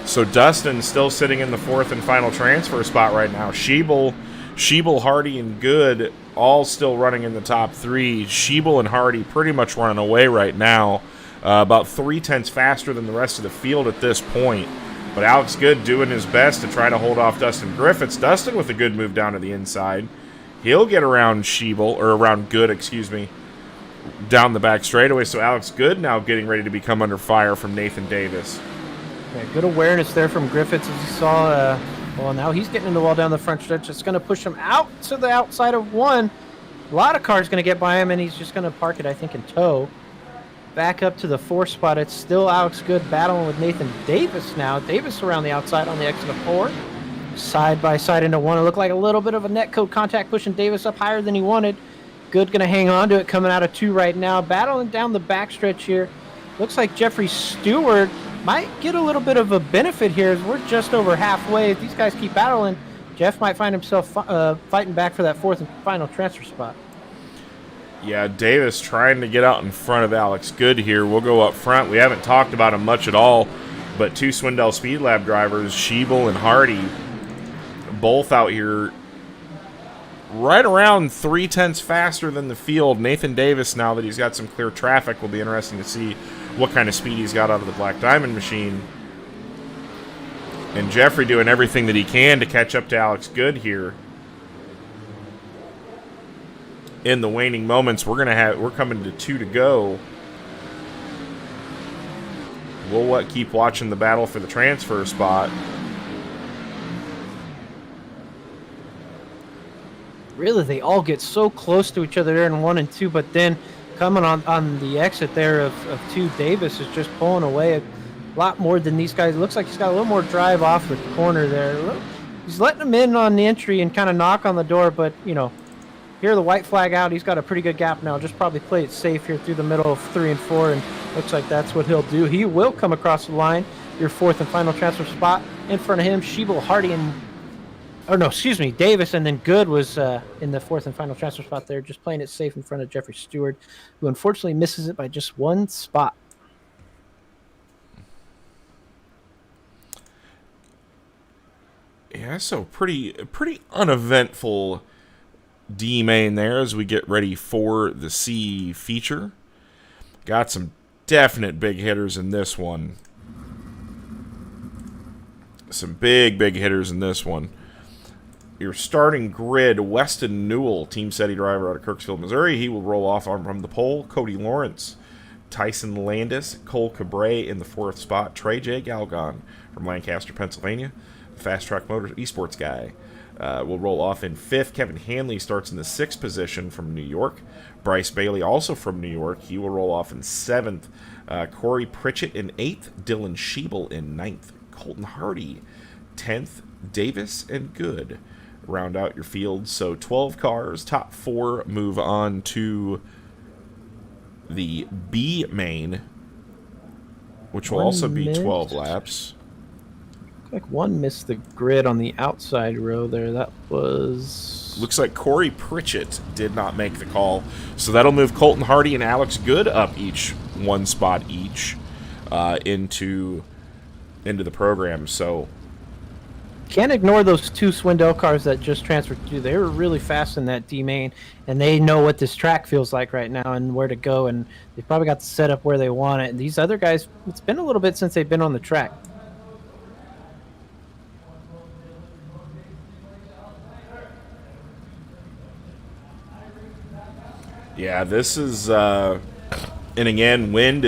So Dustin's still sitting in the 4th and final transfer spot right now. Schiebel, Hardy, and Good all still running in the top 3. Schiebel and Hardy pretty much running away right now. About 3/10 faster than the rest of the field at this point. But Alex Good doing his best to try to hold off Dustin Griffiths. Dustin with a good move down to the inside. He'll get around around Good, down the back straightaway. So Alex Good now getting ready to become under fire from Nathan Davis. Yeah, good awareness there from Griffiths as you saw. Well, now he's getting in the wall down the front stretch. It's going to push him out to the outside of 1. A lot of cars going to get by him, and he's just going to park it, I think, in tow. Back up to the 4 spot. It's still Alex Good battling with Nathan Davis now. Davis around the outside on the exit of 4. Side by side into 1. It looked like a little bit of a net code contact pushing Davis up higher than he wanted. Good going to hang on to it coming out of 2 right now. Battling down the backstretch here. Looks like Jeffrey Stewart might get a little bit of a benefit here as we're just over halfway. If these guys keep battling, Jeff might find himself fighting back for that 4th and final transfer spot. Yeah, Davis trying to get out in front of Alex Good here. We'll go up front. We haven't talked about him much at all, but 2 Swindell Speed Lab drivers, Schiebel and Hardy, both out here right around 0.3 faster than the field. Nathan Davis, now that he's got some clear traffic, will be interesting to see what kind of speed he's got out of the Black Diamond machine. And Jeffrey doing everything that he can to catch up to Alex Good here. In the waning moments, we're coming to 2 to go. We'll keep watching the battle for the transfer spot. Really, they all get so close to each other there in 1 and 2, but then coming on the exit there of 2, Davis is just pulling away a lot more than these guys. It looks like he's got a little more drive off the corner there. He's letting them in on the entry and kind of knock on the door, but, you know, here the white flag out. He's got a pretty good gap now. Just probably play it safe here through the middle of 3 and 4, and looks like that's what he'll do. He will come across the line. Your 4th and final transfer spot in front of him. Schiebel, Hardy, Davis, and then Good was in the 4th and final transfer spot there, just playing it safe in front of Jeffrey Stewart, who unfortunately misses it by just 1 spot. Yeah, so pretty uneventful D main there as we get ready for the C feature. Got some definite big hitters in this one. Some big hitters in this one. Your starting grid, Weston Newell, Team SETI driver out of Kirksville, Missouri. He will roll off from the pole. Cody Lawrence, Tyson Landis, Cole Cabray in the 4th spot. Trey J. Galgon from Lancaster, Pennsylvania. Fast Track Motors esports guy. Will roll off in 5th. Kevin Hanley starts in the 6th position from New York. Bryce Bailey, also from New York. He will roll off in 7th. Corey Pritchett in 8th. Dylan Schiebel in 9th. Colton Hardy, 10th. Davis and Good round out your field. So 12 cars. Top 4 move on to the B main, which will also be 12 laps. Like 1 missed the grid on the outside row there. That was... Looks like Corey Pritchett did not make the call. So that'll move Colton Hardy and Alex Good up each 1 spot each into the program. So can't ignore those 2 Swindell cars that just transferred through. They were really fast in that D main, and they know what this track feels like right now and where to go, and they've probably got the setup where they want it. And these other guys, it's been a little bit since they've been on the track. yeah, this is and again, wind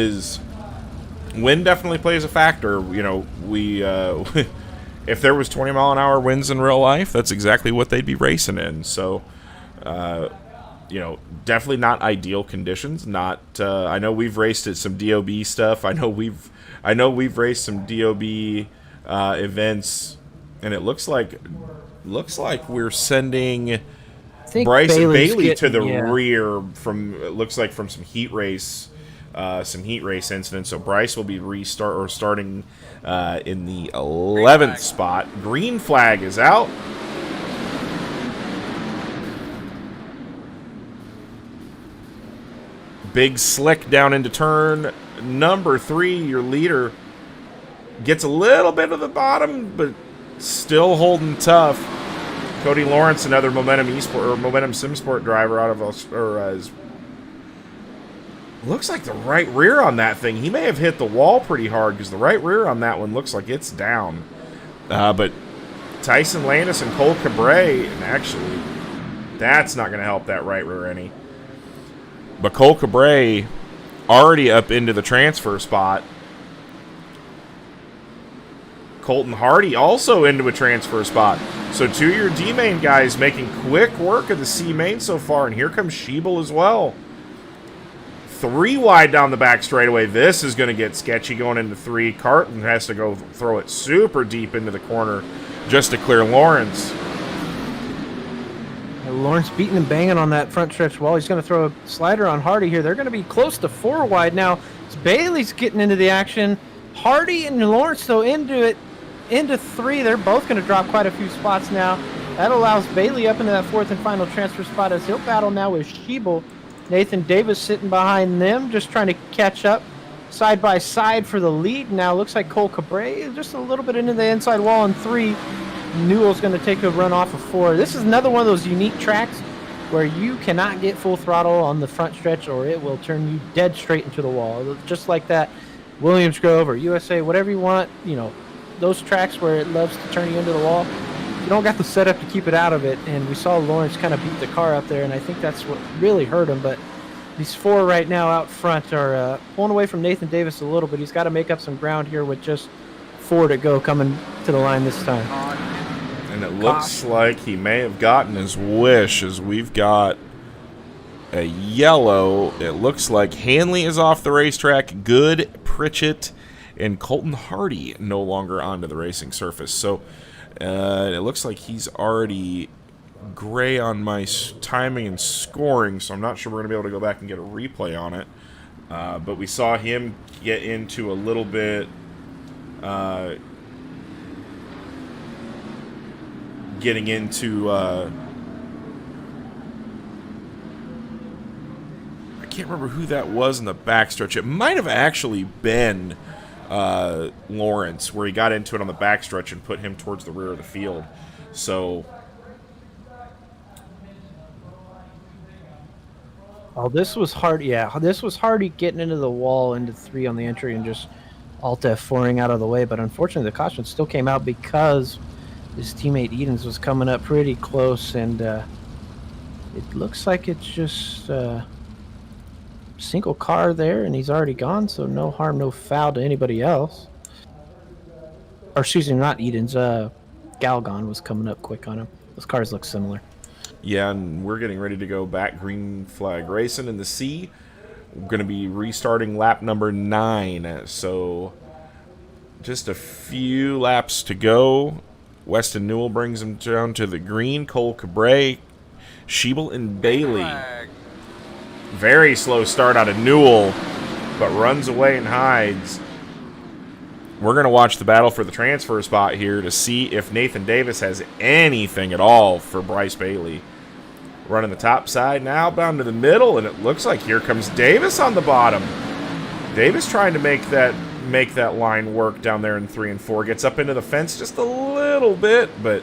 definitely plays a factor. You know, we if there was 20-mile-an-hour winds in real life, that's exactly what they'd be racing in. So, you know, definitely not ideal conditions. Not I know we've raced at some DOB stuff. I know we've raced some DOB events, and it looks like we're sending Bryce Bailey to the rear from, it looks like, from some heat race incidents. So Bryce will be starting in the 11th spot. Green flag is out. Big slick down into turn number 3. Your leader gets a little bit of the bottom, but still holding tough. Cody Lawrence, another Momentum SimSport driver out of looks like the right rear on that thing. He may have hit the wall pretty hard because the right rear on that one looks like it's down. But Tyson Landis and Cole Cabray, and actually, that's not going to help that right rear any. But Cole Cabray already up into the transfer spot. Colton Hardy also into a transfer spot. So 2 of your D main guys making quick work of the C main so far, and here comes Sheeble as well. 3 wide down the back straightaway. This is going to get sketchy going into 3. Carton has to go throw it super deep into the corner just to clear Lawrence. Lawrence beating and banging on that front stretch wall. He's going to throw a slider on Hardy here. They're going to be close to 4 wide now. Bailey's getting into the action. Hardy and Lawrence, though, into 3. They're both going to drop quite a few spots now. That allows Bailey up into that 4th and final transfer spot as he'll battle now with Sheeble. Nathan Davis sitting behind them, just trying to catch up side by side for the lead. Now looks like Cole Cabre is just a little bit into the inside wall in 3. Newell's going to take a run off of 4. This is another one of those unique tracks where you cannot get full throttle on the front stretch or it will turn you dead straight into the wall. Just like that Williams Grove or USA, whatever you want, you know, those tracks where it loves to turn you into the wall, you don't got the setup to keep it out of it. And we saw Lawrence kind of beat the car up there, and I think that's what really hurt him. But these 4 right now out front are pulling away from Nathan Davis a little bit. He's got to make up some ground here with just 4 to go coming to the line this time. And it looks like he may have gotten his wish as we've got a yellow. It looks like Hanley is off the racetrack. Good, Pritchett, and Colton Hardy no longer onto the racing surface. So it looks like he's already gray on my timing and scoring, so I'm not sure we're going to be able to go back and get a replay on it. But we saw him get into a little bit... getting into I can't remember who that was in the backstretch. It might have actually been Lawrence, where he got into it on the backstretch and put him towards the rear of the field. So This was hard. Yeah, this was Hardy getting into the wall into 3 on the entry and just Alt F4ing out of the way. But unfortunately, the caution still came out because his teammate Edens was coming up pretty close, and it looks like it's just single car there, and he's already gone, so no harm, no foul to anybody else. Or excuse me, not Edens. Galgon was coming up quick on him. Those cars look similar. yeah, and we're getting ready to go back green flag racing in the C. We're going to be restarting lap number 9, so just a few laps to go. Weston Newell brings him down to the green. Cole Cabre, Sheeble, and Bailey. Very slow start out of Newell, but runs away and hides. We're going to watch the battle for the transfer spot here to see if Nathan Davis has anything at all for Bryce Bailey. Running the top side now, bound to the middle, and it looks like here comes Davis on the bottom. Davis trying to make that line work down there in 3 and 4. Gets up into the fence just a little bit, but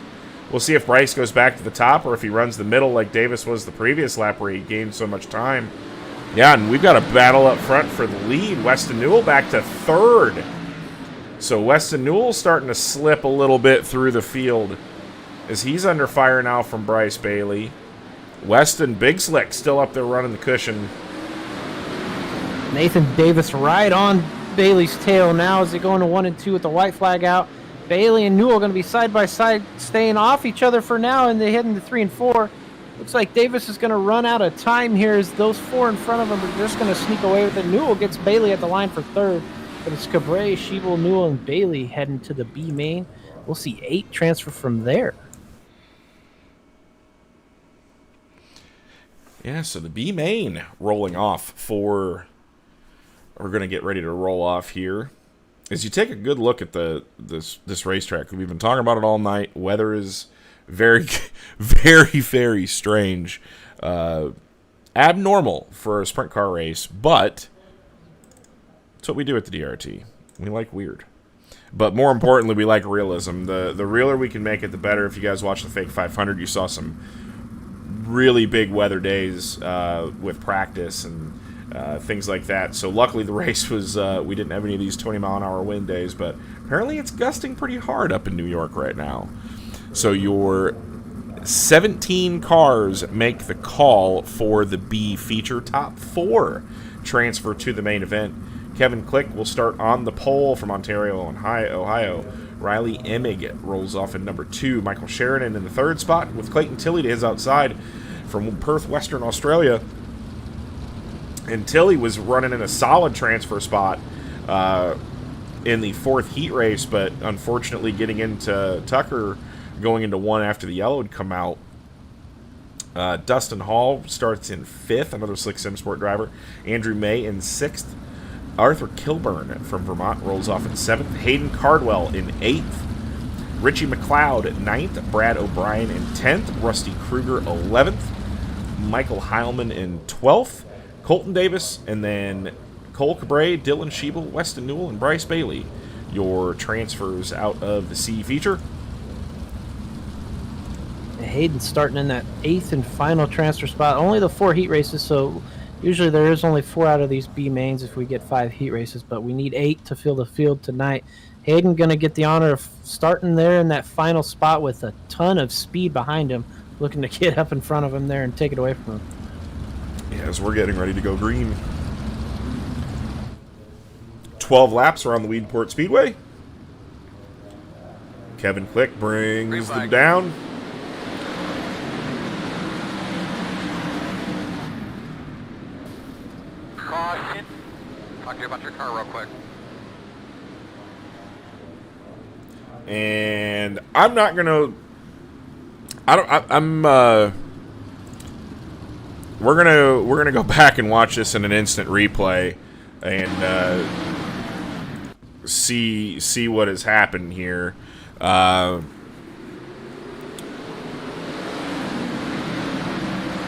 we'll see if Bryce goes back to the top or if he runs the middle like Davis was the previous lap where he gained so much time. Yeah, and we've got a battle up front for the lead. Weston Newell back to 3rd. So Weston Newell starting to slip a little bit through the field as he's under fire now from Bryce Bailey. Weston, Big Slick, still up there running the cushion. Nathan Davis right on Bailey's tail now as they go into 1 and 2 with the white flag out. Bailey and Newell going to be side by side, staying off each other for now, and they head into 3 and 4. Looks like Davis is going to run out of time here as those 4 in front of him are just going to sneak away with it. Newell gets Bailey at the line for 3rd, but it's Cabre, Sheeble, Newell, and Bailey heading to the B main. We'll see 8 transfer from there. Yeah, so the B main rolling off for... We're going to get ready to roll off here. As you take a good look at this racetrack, we've been talking about it all night. Weather is very, very, very strange. Abnormal for a sprint car race, but it's what we do at the DRT. We like weird. But more importantly, we like realism. The realer we can make it, the better. If you guys watched the Fake 500, you saw some really big weather days with practice and things like that. So luckily the race was, we didn't have any of these 20-mile-an-hour wind days, but apparently it's gusting pretty hard up in New York right now. So your 17 cars make the call for the B feature. Top 4 transfer to the main event. Kevin Click will start on the pole from Ontario, Ohio. Riley Emig rolls off in number 2. Michael Sheridan in the 3rd spot, with Clayton Tilley to his outside from Perth, Western Australia. And Tilley was running in a solid transfer spot in the 4th heat race, but unfortunately getting into Tucker, going into 1 after the yellow had come out. Dustin Hall starts in 5th, another Slick Sim Sport driver. Andrew May in 6th. Arthur Kilburn from Vermont rolls off in 7th. Hayden Cardwell in 8th. Richie McLeod 9th. Brad O'Brien in 10th. Rusty Kruger 11th. Michael Heilman in 12th. Colton Davis, and then Cole Cabre, Dylan Schiebel, Weston Newell, and Bryce Bailey, your transfers out of the C feature. Hayden starting in that 8th and final transfer spot. Only the 4 heat races, so usually there is only 4 out of these B mains if we get 5 heat races, but we need 8 to fill the field tonight. Hayden going to get the honor of starting there in that final spot with a ton of speed behind him, looking to get up in front of him there and take it away from him. As we're getting ready to go green. 12 laps around the Weedsport Speedway. Kevin Click brings them down. Caution. Talk to you about your car real quick. And I'm not gonna. We're gonna go back and watch this in an instant replay and see what has happened here.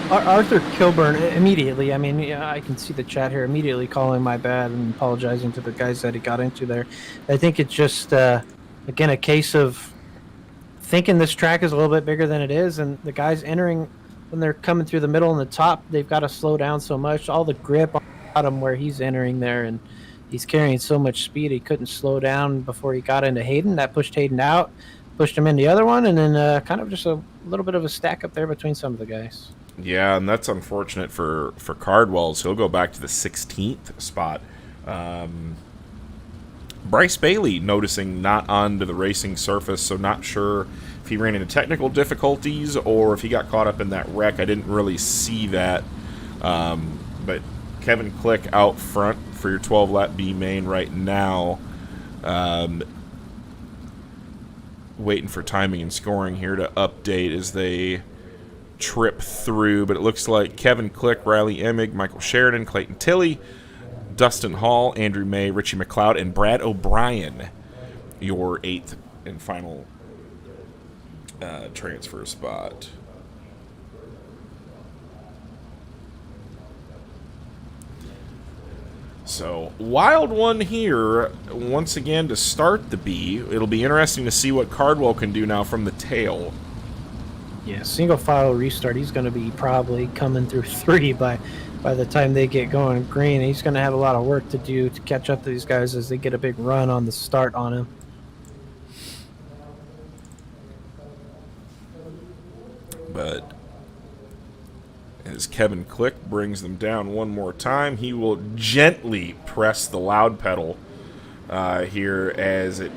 Arthur Kilburn immediately, I mean, yeah, I can see the chat here, immediately calling my bad and apologizing to the guys that he got into there. I think it's just, again, a case of thinking this track is a little bit bigger than it is, and the guys entering, when they're coming through the middle and the top, they've got to slow down so much. All the grip on the bottom where he's entering there, and he's carrying so much speed, he couldn't slow down before he got into Hayden. That pushed Hayden out, pushed him in the other one, and then kind of just a little bit of a stack up there between some of the guys. Yeah, and that's unfortunate for Cardwell, so he'll go back to the 16th spot. Bryce Bailey noticing not onto the racing surface, so not sure if he ran into technical difficulties or if he got caught up in that wreck. I didn't really see that. But Kevin Click out front for your 12-lap B main right now. Waiting for timing and scoring here to update as they trip through, but it looks like Kevin Click, Riley Emig, Michael Sheridan, Clayton Tilley, Dustin Hall, Andrew May, Richie McLeod, and Brad O'Brien, your 8th and final transfer spot. So, wild one here, once again, to start the B. It'll be interesting to see what Cardwell can do now from the tail. Yeah, single file restart. He's going to be probably coming through 3 by the time they get going green. He's going to have a lot of work to do to catch up to these guys as they get a big run on the start on him. But as Kevin Click brings them down one more time, he will gently press the loud pedal here as it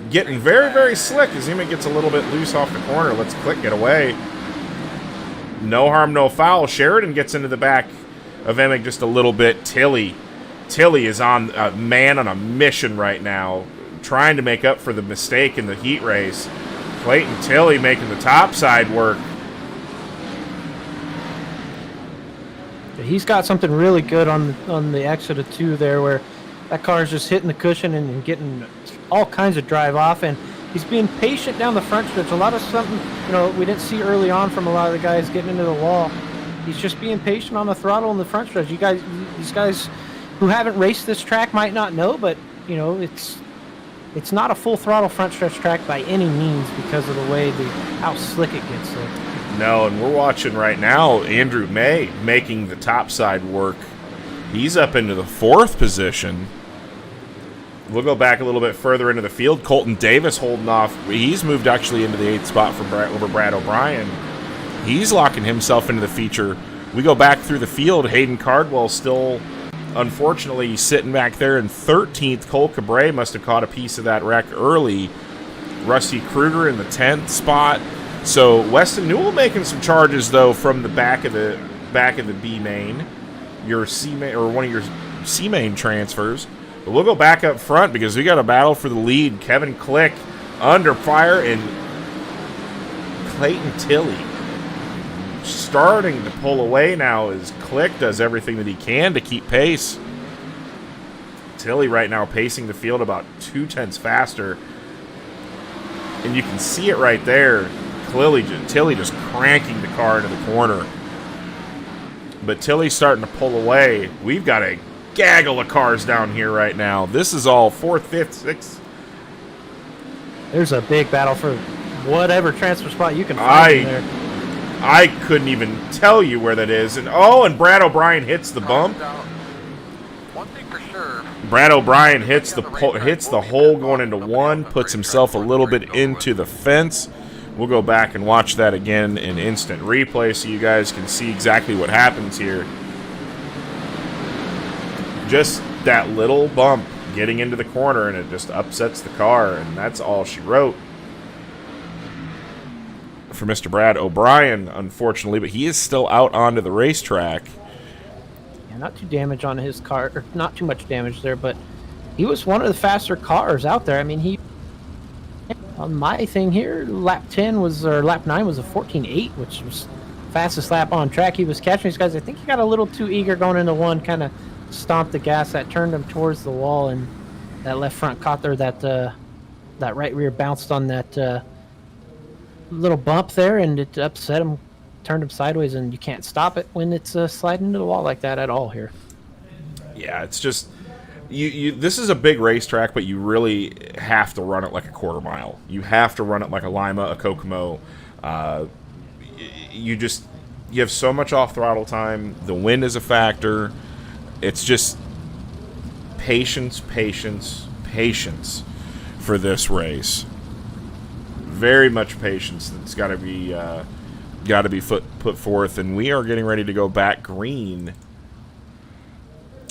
getting very, very slick as Emmett gets a little bit loose off the corner. Let's Click get away. No harm, no foul. Sheridan gets into the back of Emmett just a little bit. Tilley is on a man on a mission right now, trying to make up for the mistake in the heat race. Clayton Tilley making the top side work. He's got something really good on the exit of 2 there, where that car is just hitting the cushion and getting all kinds of drive off, and he's being patient down the front stretch. A lot of something, we didn't see early on from a lot of the guys getting into the wall. He's just being patient on the throttle in the front stretch. These guys who haven't raced this track might not know, but it's not a full throttle front stretch track by any means because of the way how slick it gets there. No, and we're watching right now Andrew May making the top side work. He's up into the 4th position. We'll go back a little bit further into the field. Colton Davis holding off. He's moved actually into the 8th spot over Brad O'Brien. He's locking himself into the feature. We go back through the field. Hayden Cardwell still, unfortunately, sitting back there in 13th. Cole Cabre must have caught a piece of that wreck early. Rusty Kruger in the 10th spot. So Weston Newell making some charges though from the back of the B main, your C main or one of your C main transfers. But we'll go back up front because we got a battle for the lead. Kevin Click under fire and Clayton Tilley starting to pull away now as Click does everything that he can to keep pace. Tilley right now pacing the field about 0.2 faster. And you can see it right there. Tilley just cranking the car into the corner. But Tilley's starting to pull away. We've got a gaggle of cars down here right now. This is all 4th, 5th, 6th. There's a big battle for whatever transfer spot you can find in there. I couldn't even tell you where that is. And Brad O'Brien hits the bump. One thing for sure. Brad O'Brien hits the hole going into one, puts himself a little bit into the fence. We'll go back and watch that again in instant replay so you guys can see exactly what happens here. Just that little bump getting into the corner, and it just upsets the car, and that's all she wrote for Mr. Brad O'Brien, unfortunately, but he is still out onto the racetrack. Yeah, not too damage on his car, or not too much damage there, but he was one of the faster cars out there. I mean, on my thing here, lap 9 was a 14.8, which was fastest lap on track. He was catching these guys. I think he got a little too eager going into one, kind of stomped the gas. That turned him towards the wall, and that left front caught there. That right rear bounced on that little bump there, and it upset him, turned him sideways, and you can't stop it when it's sliding into the wall like that at all here. Yeah, it's just this is a big racetrack, but you really have to run it like a quarter mile. You have to run it like a Lima, a Kokomo. You have so much off throttle time. The wind is a factor. It's just patience for this race. Very much patience that's got to be put forth, and we are getting ready to go back green.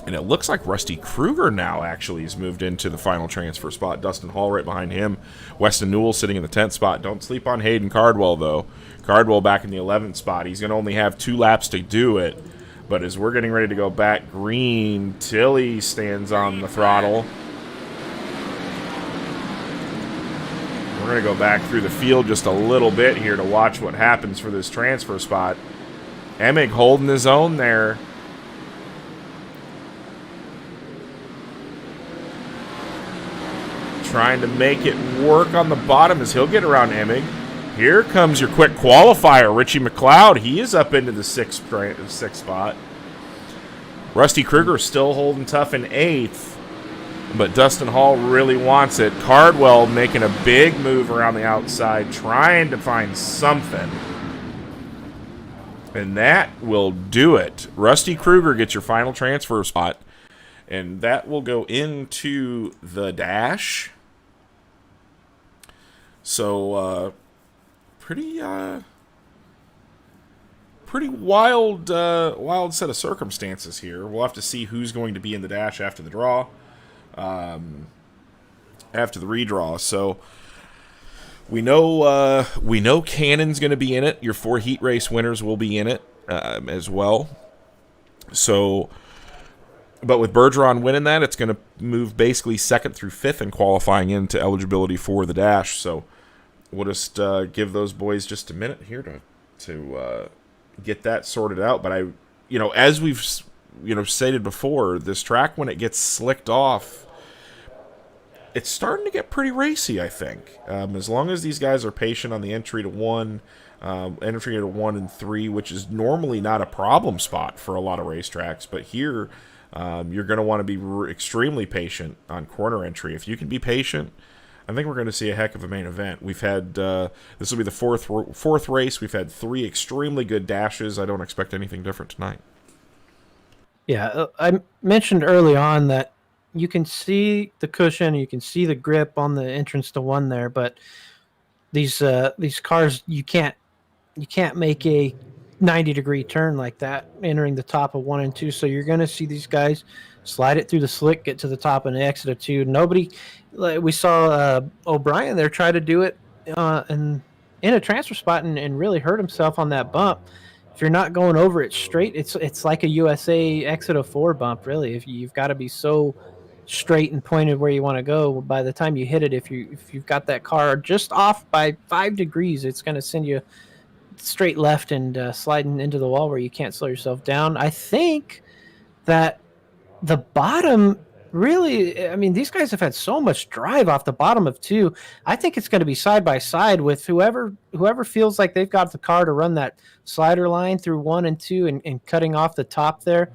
And it looks like Rusty Kruger now actually has moved into the final transfer spot. Dustin Hall right behind him. Weston Newell sitting in the 10th spot. Don't sleep on Hayden Cardwell, though. Cardwell back in the 11th spot. He's going to only have 2 laps to do it. But as we're getting ready to go back green, Tilley stands on the throttle. We're going to go back through the field just a little bit here to watch what happens for this transfer spot. Emig holding his own there. Trying to make it work on the bottom as he'll get around Emig. Here comes your quick qualifier, Richie McLeod. He is up into the 6th spot. Rusty Kruger still holding tough in 8th, but Dustin Hall really wants it. Cardwell making a big move around the outside, trying to find something. And that will do it. Rusty Kruger gets your final transfer spot, and that will go into the dash. So, pretty wild set of circumstances here. We'll have to see who's going to be in the dash after the draw, after the redraw. So we know Cannon's going to be in it. Your 4 heat race winners will be in it as well. So, but with Bergeron winning that, it's going to move basically 2nd through 5th in qualifying into eligibility for the dash. So we'll just give those boys just a minute here to get that sorted out. But as we've stated before, this track, when it gets slicked off, it's starting to get pretty racy, I think. As long as these guys are patient on the entry to 1 and 3, which is normally not a problem spot for a lot of racetracks, but here you're going to want to be extremely patient on corner entry. If you can be patient, I think we're going to see a heck of a main event. We've had this will be the fourth race. We've had 3 extremely good dashes. I don't expect anything different tonight. Yeah, I mentioned early on that you can see the cushion, you can see the grip on the entrance to 1 there, but these cars, you can't make a 90-degree turn like that, entering the top of 1 and 2. So you're going to see these guys slide it through the slick, get to the top and exit of 2. Nobody, like we saw O'Brien there try to do it in a transfer spot and really hurt himself on that bump. If you're not going over it straight, it's like a USA exit of 4 bump, really. If you've got to be so straight and pointed where you want to go, by the time you hit it, if you've got that car just off by 5 degrees, it's going to send you straight left and sliding into the wall where you can't slow yourself down. I think that the bottom really, I mean, these guys have had so much drive off the bottom of 2. I think it's going to be side by side with whoever feels like they've got the car to run that slider line through 1 and 2 and cutting off the top there.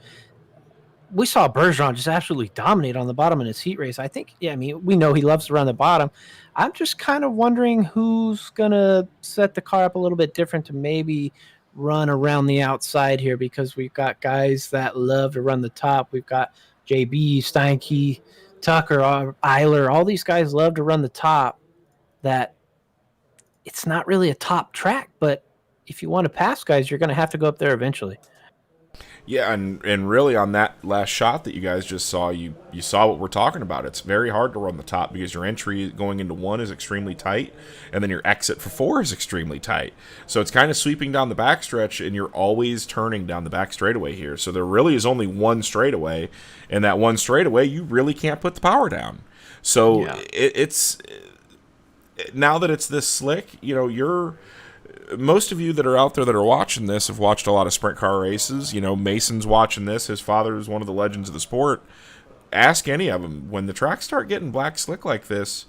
We saw Bergeron just absolutely dominate on the bottom in his heat race. I think, I mean, we know he loves to run the bottom. I'm just kind of wondering who's going to set the car up a little bit different to maybe run around the outside here, because we've got guys that love to run the top. We've got JB, Steinke, Tucker, Eiler. All these guys love to run the top. That it's not really a top track, but if you want to pass guys, you're going to have to go up there eventually. Yeah, and really on that last shot that you guys just saw, you saw what we're talking about. It's very hard to run the top because your entry going into 1 is extremely tight, and then your exit for 4 is extremely tight. So it's kind of sweeping down the backstretch, and you're always turning down the back straightaway here. So there really is only one straightaway, and that one straightaway, you really can't put the power down. So yeah. It's now that it's this slick, most of you that are out there that are watching this have watched a lot of sprint car races. Mason's watching this. His father is one of the legends of the sport. Ask any of them. When the tracks start getting black slick like this,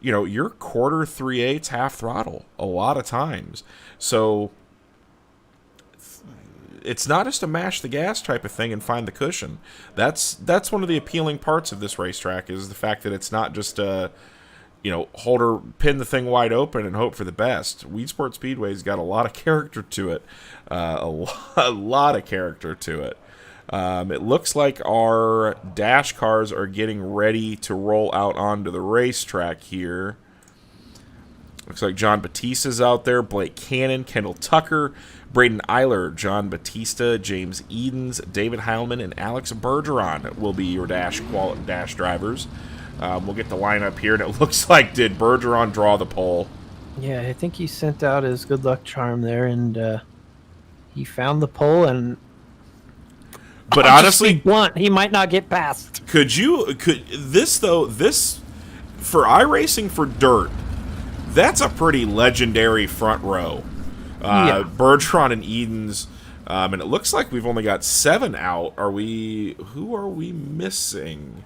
you're quarter, 3/8, half throttle a lot of times. So it's not just a mash the gas type of thing and find the cushion. That's one of the appealing parts of this racetrack, is the fact that it's not just pin the thing wide open and hope for the best. Weedsport Speedway's got a lot of character to it. A lot of character to it. It looks like our dash cars are getting ready to roll out onto the racetrack here. Looks like John Batista's out there, Blake Cannon, Kendall Tucker, Braden Eiler, John Batista, James Edens, David Heilman, and Alex Bergeron will be your dash drivers. We'll get the lineup here, and it looks like, did Bergeron draw the pole? Yeah, I think he sent out his good luck charm there, and he found the pole. And but honestly, he might not get past. Could this for iRacing for dirt? That's a pretty legendary front row. Yeah. Bergeron and Edens, and it looks like we've only got 7 out. Who are we missing?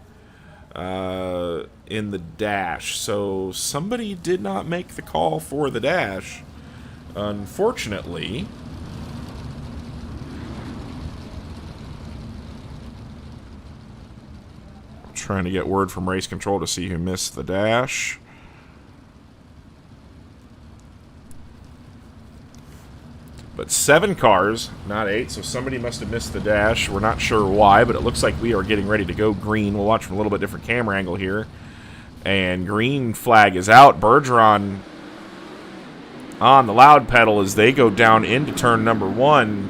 In the dash. So somebody did not make the call for the dash, unfortunately. I'm trying to get word from race control to see who missed the dash. But 7 cars, not 8, so somebody must have missed the dash. We're not sure why, but it looks like we are getting ready to go green. We'll watch from a little bit different camera angle here. And green flag is out. Bergeron on the loud pedal as they go down into turn number 1.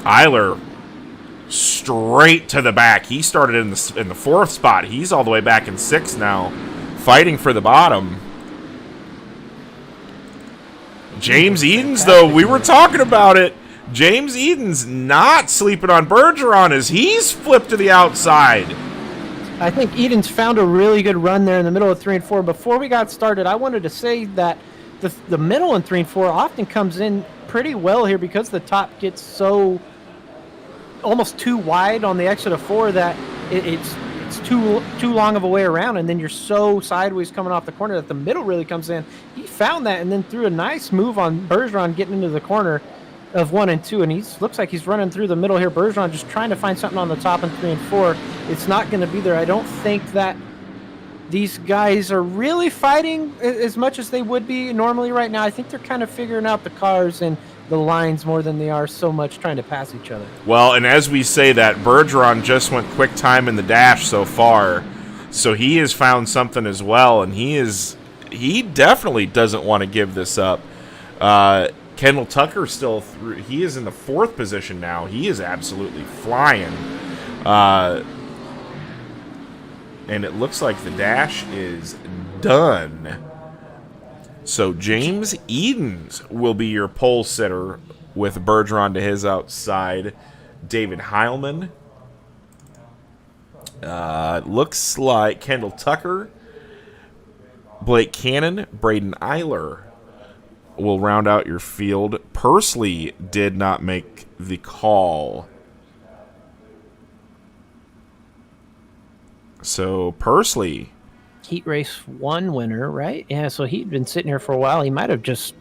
Eiler straight to the back. He started in the 4th spot. He's all the way back in 6th now, fighting for the bottom. James Edens, though, we were talking about it. James Edens not sleeping on Bergeron as he's flipped to the outside. I think Edens found a really good run there in the middle of 3 and 4. Before we got started, I wanted to say that the middle in 3 and 4 often comes in pretty well here because the top gets so almost too wide on the exit of 4 that it's too long of a way around, and then you're so sideways coming off the corner that the middle really comes in. He found that and then threw a nice move on Bergeron getting into the corner of 1 and 2, and he looks like he's running through the middle here. Bergeron just trying to find something on the top in 3 and 4. It's not going to be there. I don't think that these guys are really fighting as much as they would be normally right now. I think they're kind of figuring out the cars and the lines more than they are so much trying to pass each other. Well, and as we say that, Bergeron just went quick time in the dash so far. So he has found something as well, and he definitely doesn't want to give this up. Kendall Tucker still through. He is in the 4th position now. He is absolutely flying. And it looks like the dash is done. So James Edens will be your pole sitter with Bergeron to his outside. David Heilman. Looks like Kendall Tucker, Blake Cannon, Braden Eiler will round out your field. Pursley did not make the call. So Pursley. Heat race 1 winner, right? Yeah, so he'd been sitting here for a while. He might have just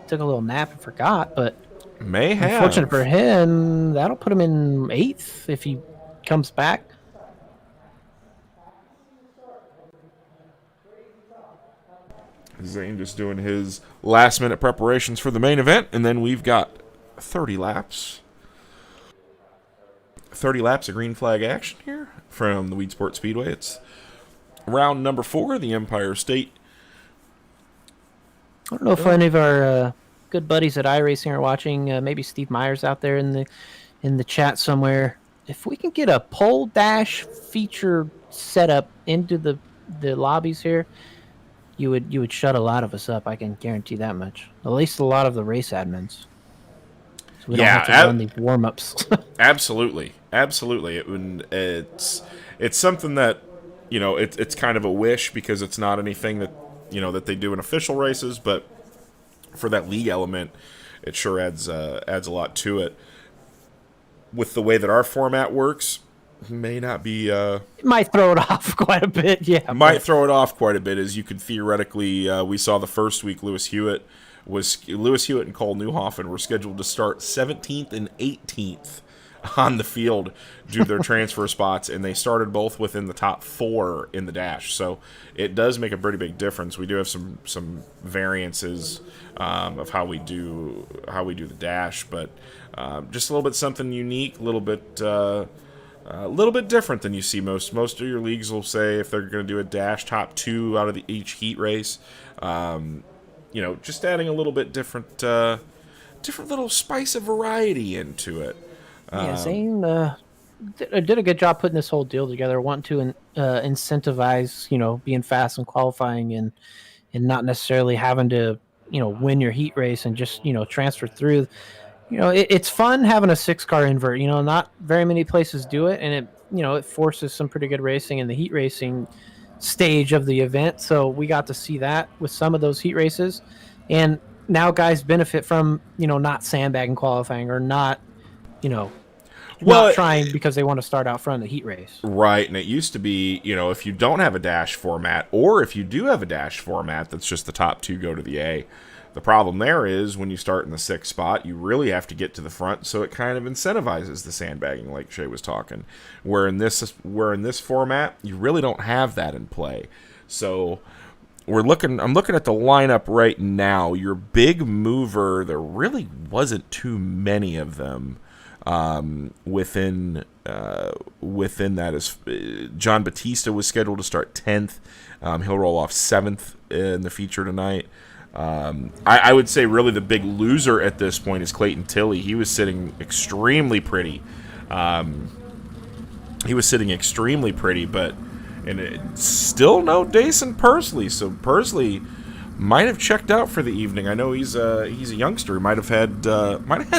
took a little nap and forgot, but May have. unfortunate for him, that'll put him in 8th if he comes back. Zane just doing his last-minute preparations for the main event, and then we've got 30 laps. 30 laps of green flag action here from the Weedsport Speedway. It's round number 4, the Empire State. I don't know if any of our good buddies at iRacing are watching. Maybe Steve Myers out there in the chat somewhere. If we can get a pole dash feature setup into the lobbies here, you would shut a lot of us up. I can guarantee that much. At least a lot of the race admins. So we don't have to run these warm-ups. Absolutely. It's something that, it's kind of a wish because it's not anything that, that they do in official races, but for that league element, it sure adds a lot to it. With the way that our format works, may not be... It might throw it off quite a bit, yeah. Throw it off quite a bit, as you could theoretically... we saw the first week Lewis Hewitt and Cole Newhoffen were scheduled to start 17th and 18th on the field due to their transfer spots, and they started both within the top 4 in the dash. So it does make a pretty big difference. We do have some variances of how we do the dash, but just a little bit something unique, a little bit different than you see most of your leagues will say if they're going to do a dash top 2 out of each heat race. Just adding a little bit different little spice of variety into it. Yeah, Zane did a good job putting this whole deal together. Want to incentivize, being fast and qualifying and not necessarily having to, win your heat race and just, transfer through. It's fun having a 6-car invert. Not very many places do it, and it forces some pretty good racing in the heat racing stage of the event. So we got to see that with some of those heat races, and now guys benefit from not sandbagging qualifying or not not trying because they want to start out front in the heat race. Right, and it used to be, if you don't have a dash format, or if you do have a dash format that's just the top 2 go to the A, the problem there is when you start in the 6th spot, you really have to get to the front, so it kind of incentivizes the sandbagging, like Shay was talking. Where in this format, you really don't have that in play. So I'm looking at the lineup right now. Your big mover, there really wasn't too many of them. Within that is John Batista was scheduled to start 10th. He'll roll off 7th in the feature tonight. I would say really the big loser at this point is Clayton Tilley. He was sitting extremely pretty. But still no Dason Pursley. So Pursley might have checked out for the evening. I know he's a youngster. He might have had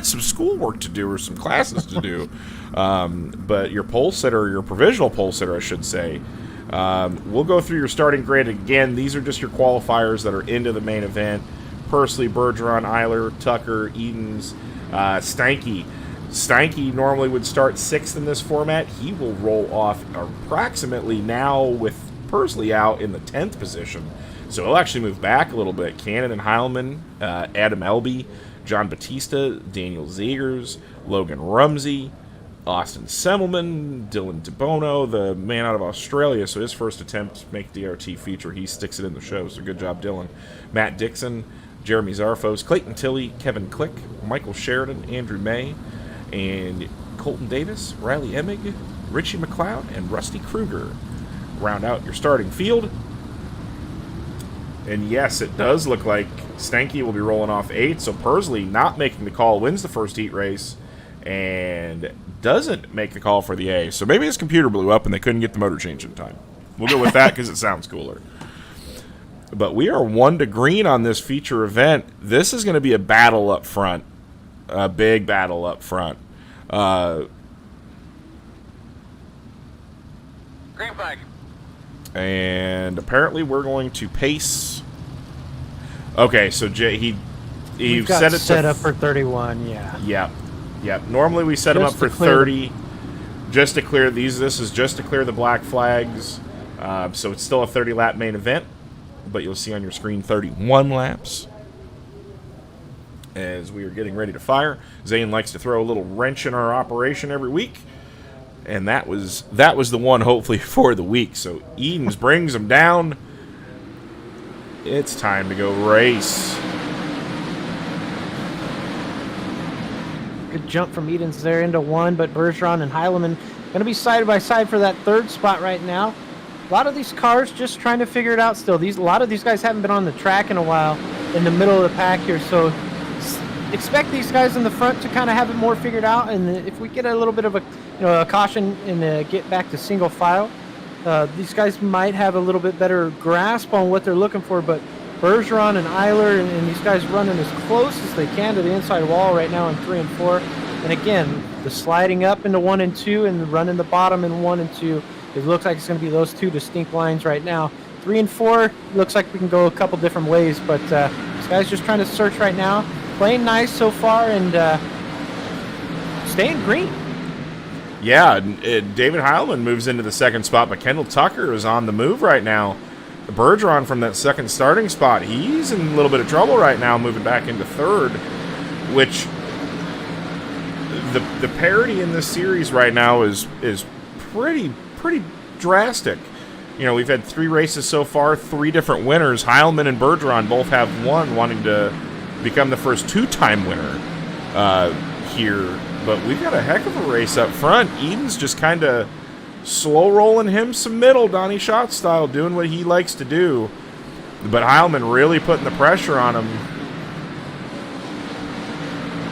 some schoolwork to do or some classes to do. But your provisional pole sitter, I should say. We'll go through your starting grid again. These are just your qualifiers that are into the main event. Pursley, Bergeron, Eiler, Tucker, Edens, Stanky. Stanky normally would start 6th in this format. He will roll off approximately now with Pursley out in the 10th position. So he'll actually move back a little bit. Cannon and Heilman, Adam Elby, John Batista, Daniel Zegers, Logan Rumsey, Austin Semmelman, Dylan DeBono, the man out of Australia. So his first attempt to make DRT feature, he sticks it in the show. So good job, Dylan. Matt Dixon, Jeremy Zarfos, Clayton Tilley, Kevin Click, Michael Sheridan, Andrew May, and Colton Davis, Riley Emig, Richie McLeod, and Rusty Kruger round out your starting field. And yes, it does look like Stanky will be rolling off 8, so Persley, not making the call, wins the first heat race and doesn't make the call for the A. So maybe his computer blew up and they couldn't get the motor change in time. We'll go with that because it sounds cooler. But we are 1 to green on this feature event. This is going to be a battle up front, a big battle up front. Green flag. And apparently we're going to pace. Okay, so he We've got set it set to up for 31. Yeah. Yep. Normally we set them up Just for to clear 30, just to clear these. This is just to clear the black flags. So it's still a 30-lap main event, but you'll see on your screen 31 laps. As we are getting ready to fire, Zane likes to throw a little wrench in our operation every week, and that was the one hopefully for the week. So Edens brings him down. It's time to go race. Good jump from Edens there into 1, but Bergeron and Heilemann going to be side by side for that 3rd spot right now. A lot of these cars just trying to figure it out still. A lot of these guys haven't been on the track in a while in the middle of the pack here, so expect these guys in the front to kind of have it more figured out. And if we get a little bit of a caution and get back to single file, these guys might have a little bit better grasp on what they're looking for. But Bergeron and Eiler and these guys running as close as they can to the inside wall right now in 3 and 4. And again, the sliding up into 1 and 2 and running the bottom in 1 and 2. It looks like it's going to be those 2 distinct lines right now. 3 and 4 looks like we can go a couple different ways, but this guy's just trying to search right now. Playing nice so far and staying green. Yeah, David Heilman moves into the 2nd spot, but Kendall Tucker is on the move right now. Bergeron from that 2nd starting spot, he's in a little bit of trouble right now, moving back into 3rd, which the parity in this series right now is pretty drastic. You know, we've had 3 races so far, 3 different winners. Heilman and Bergeron both have one, wanting to become the first 2-time winner here. But we've got a heck of a race up front. Edens just kind of slow rolling him some middle, Donnie Schatz style, doing what he likes to do. But Heilman really putting the pressure on him.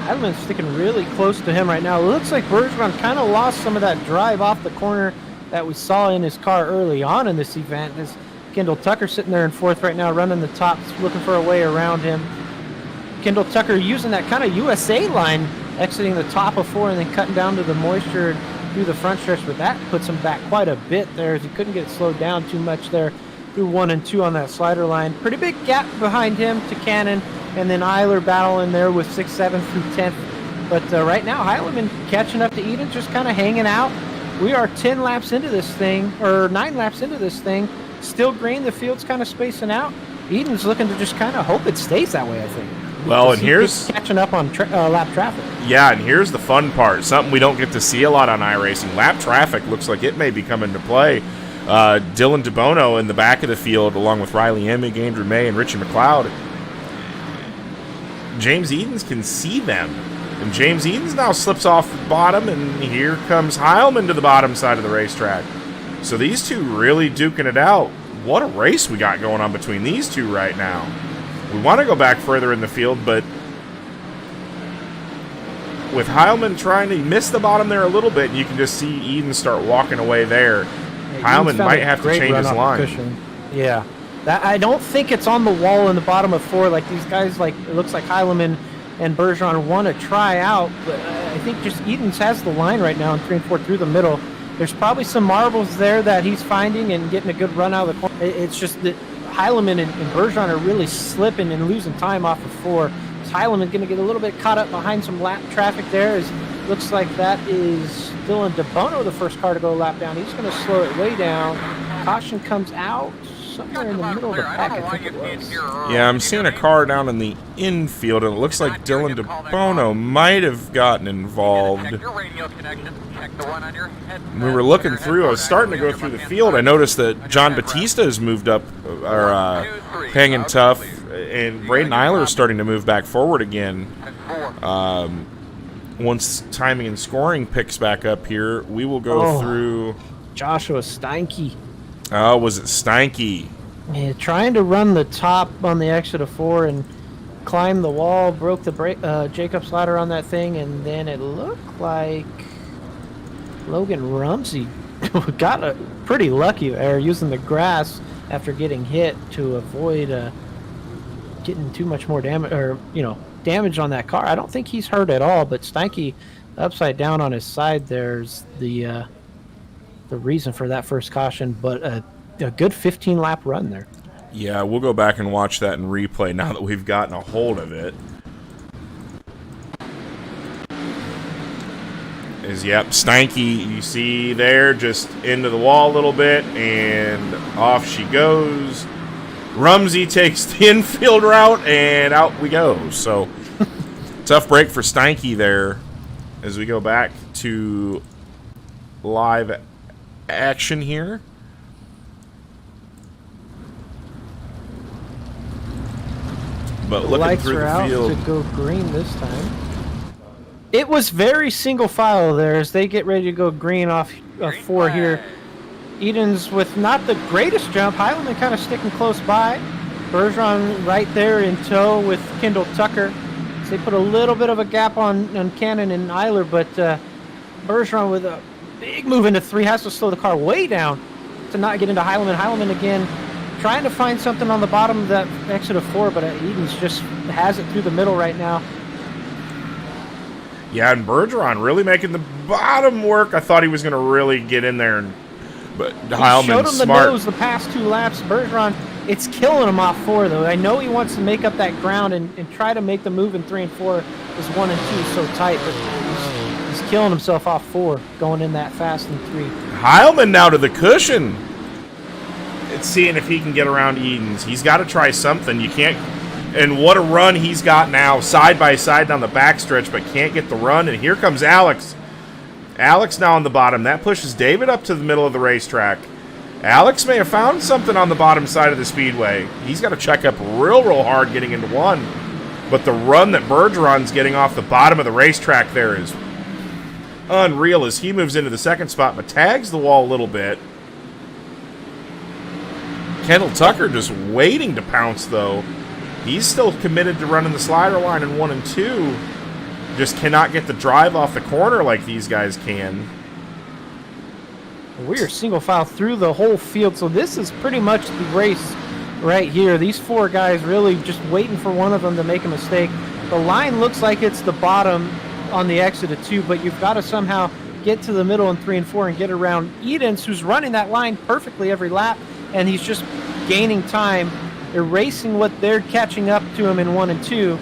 Heilman's sticking really close to him right now. It looks like Bergeron kind of lost some of that drive off the corner that we saw in his car early on in this event. As Kendall Tucker sitting there in 4th right now, running the top, looking for a way around him. Kendall Tucker using that kind of USA line, exiting the top of 4 and then cutting down to the moisture through the front stretch, but that puts him back quite a bit there as he couldn't get it slowed down too much there through 1 and 2 on that slider line. Pretty big gap behind him to Cannon, and then Eiler battling there with 6th, 7th through 10th. But right now, Heilemann catching up to Eden, just kind of hanging out. We are 10 laps into this thing, or 9 laps into this thing. Still green, the field's kind of spacing out. Eden's looking to just kind of hope it stays that way, I think. Well, and here's catching up on lap traffic. Yeah, and here's the fun part. Something we don't get to see a lot on iRacing. Lap traffic looks like it may be coming to play. Dylan DeBono in the back of the field, along with Riley Emig, Andrew May, and Richie McLeod. James Edens can see them. And James Edens now slips off the bottom, and here comes Heilman to the bottom side of the racetrack. So these two really duking it out. What a race we got going on between these two right now. We want to go back further in the field, but with Heilman trying to miss the bottom there a little bit, and you can just see Eden start walking away there. Heilman might have to change his line. Yeah. I don't think it's on the wall in the bottom of 4 like these guys, like it looks like Heilemann and Bergeron want to try out, but I think just Edens has the line right now in 3 and 4 through the middle. There's probably some marbles there that he's finding and getting a good run out of the corner. It's just that Heilemann and Bergeron are really slipping and losing time off of 4. Heilemann going to get a little bit caught up behind some lap traffic there. Looks like that is Dylan DeBono, the first car to go lap down. He's going to slow it way down. Caution comes out somewhere in the middle of the pack, I think it was. Yeah, I'm seeing a car down in the infield, and it looks like Dylan DeBono might have gotten involved. We were looking through. I was starting to go through the field. I noticed that John Batista has moved up, or hanging tough, and Braden Eiler is starting to move back forward again. Once timing and scoring picks back up here, we will go through. Joshua Steinke. Oh, was it Stanky? Yeah, trying to run the top on the exit of 4 and climb the wall, broke the Jacob's ladder on that thing, and then it looked like Logan Rumsey got pretty lucky there using the grass after getting hit to avoid getting too much more damage, or damage on that car. I don't think he's hurt at all, but Stanky upside down on his side. There's the reason for that first caution, but a good 15 lap run there. Yeah, we'll go back and watch that in replay now that we've gotten a hold of it. Yep, Stanky, you see there, just into the wall a little bit, and off she goes. Rumsey takes the infield route, and out we go. So, tough break for Stanky there as we go back to live action here. But looking Lights through are the out field, to go green this time. It was very single file there as they get ready to go green off of 4 here. Eden's with not the greatest jump. Heilemann kind of sticking close by. Bergeron right there in tow with Kendall Tucker. So they put a little bit of a gap on Cannon and Eiler, but Bergeron with a big move into 3 has to slow the car way down to not get into Heilemann. Heilemann again trying to find something on the bottom of that exit of 4, but Eden's just has it through the middle right now. yeah, and Bergeron really making the bottom work. I thought he was going to really get in there, but He showed Heilmann's him the smart. nose the past 2 laps. Bergeron, it's killing him off 4, though. I know he wants to make up that ground and try to make the move in 3 and 4 as 1 and 2 is so tight, but he's killing himself off 4 going in that fast in 3. Heilmann now to the cushion. It's seeing if he can get around Edens. He's got to try something. You can't. And what a run he's got now, side by side down the backstretch, but can't get the run. And here comes Alex. Alex now on the bottom. That pushes David up to the middle of the racetrack. Alex may have found something on the bottom side of the speedway. He's got to check up real hard getting into 1. But the run that Bergeron's getting off the bottom of the racetrack there is unreal as he moves into the 2nd spot, but tags the wall a little bit. Kendall Tucker just waiting to pounce, though. He's still committed to running the slider line in 1 and 2. Just cannot get the drive off the corner like these guys can. We are single file through the whole field, so this is pretty much the race right here. These 4 guys really just waiting for one of them to make a mistake. The line looks like it's the bottom on the exit of 2, but you've got to somehow get to the middle in 3 and 4 and get around Edens, who's running that line perfectly every lap, and he's just gaining time, erasing what they're catching up to him in 1 and 2,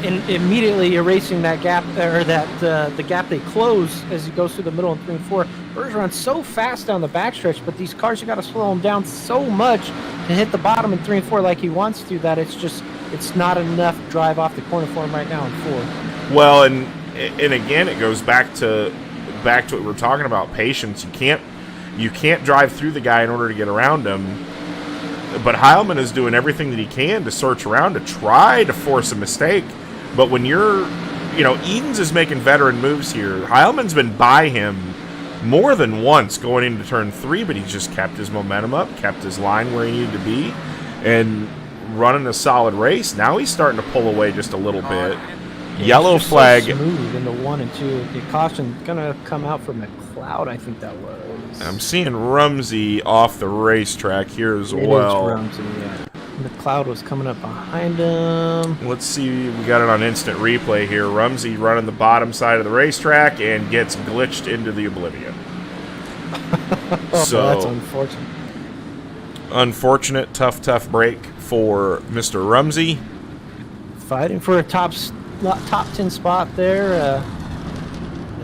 and immediately erasing that gap, or that the gap they close as he goes through the middle in 3 and 4. Bergeron's so fast down the backstretch, but these cars, you got to slow him down so much to hit the bottom in 3 and 4 like he wants to, that it's not enough drive off the corner for him right now in 4. Well, and again, it goes back to what we were talking about, patience. You can't drive through the guy in order to get around him. But Heilmann is doing everything that he can to search around to try to force a mistake. But when you're, Edens is making veteran moves here. Heilmann's been by him more than once going into turn 3, but he's just kept his momentum up, kept his line where he needed to be, and running a solid race. Now he's starting to pull away just a little bit. Yellow It's just flag. so smooth in the 1 and 2. The caution gonna come out from McLeod, I think that was. I'm seeing Rumsey off the racetrack here as It well. is Rumsey, yeah. McLeod was coming up behind him. Let's see. We got it on instant replay here. Rumsey running the bottom side of the racetrack and gets glitched into the oblivion. Oh, So that's unfortunate. unfortunate, tough break for Mr. Rumsey. Fighting for a top 10 spot there.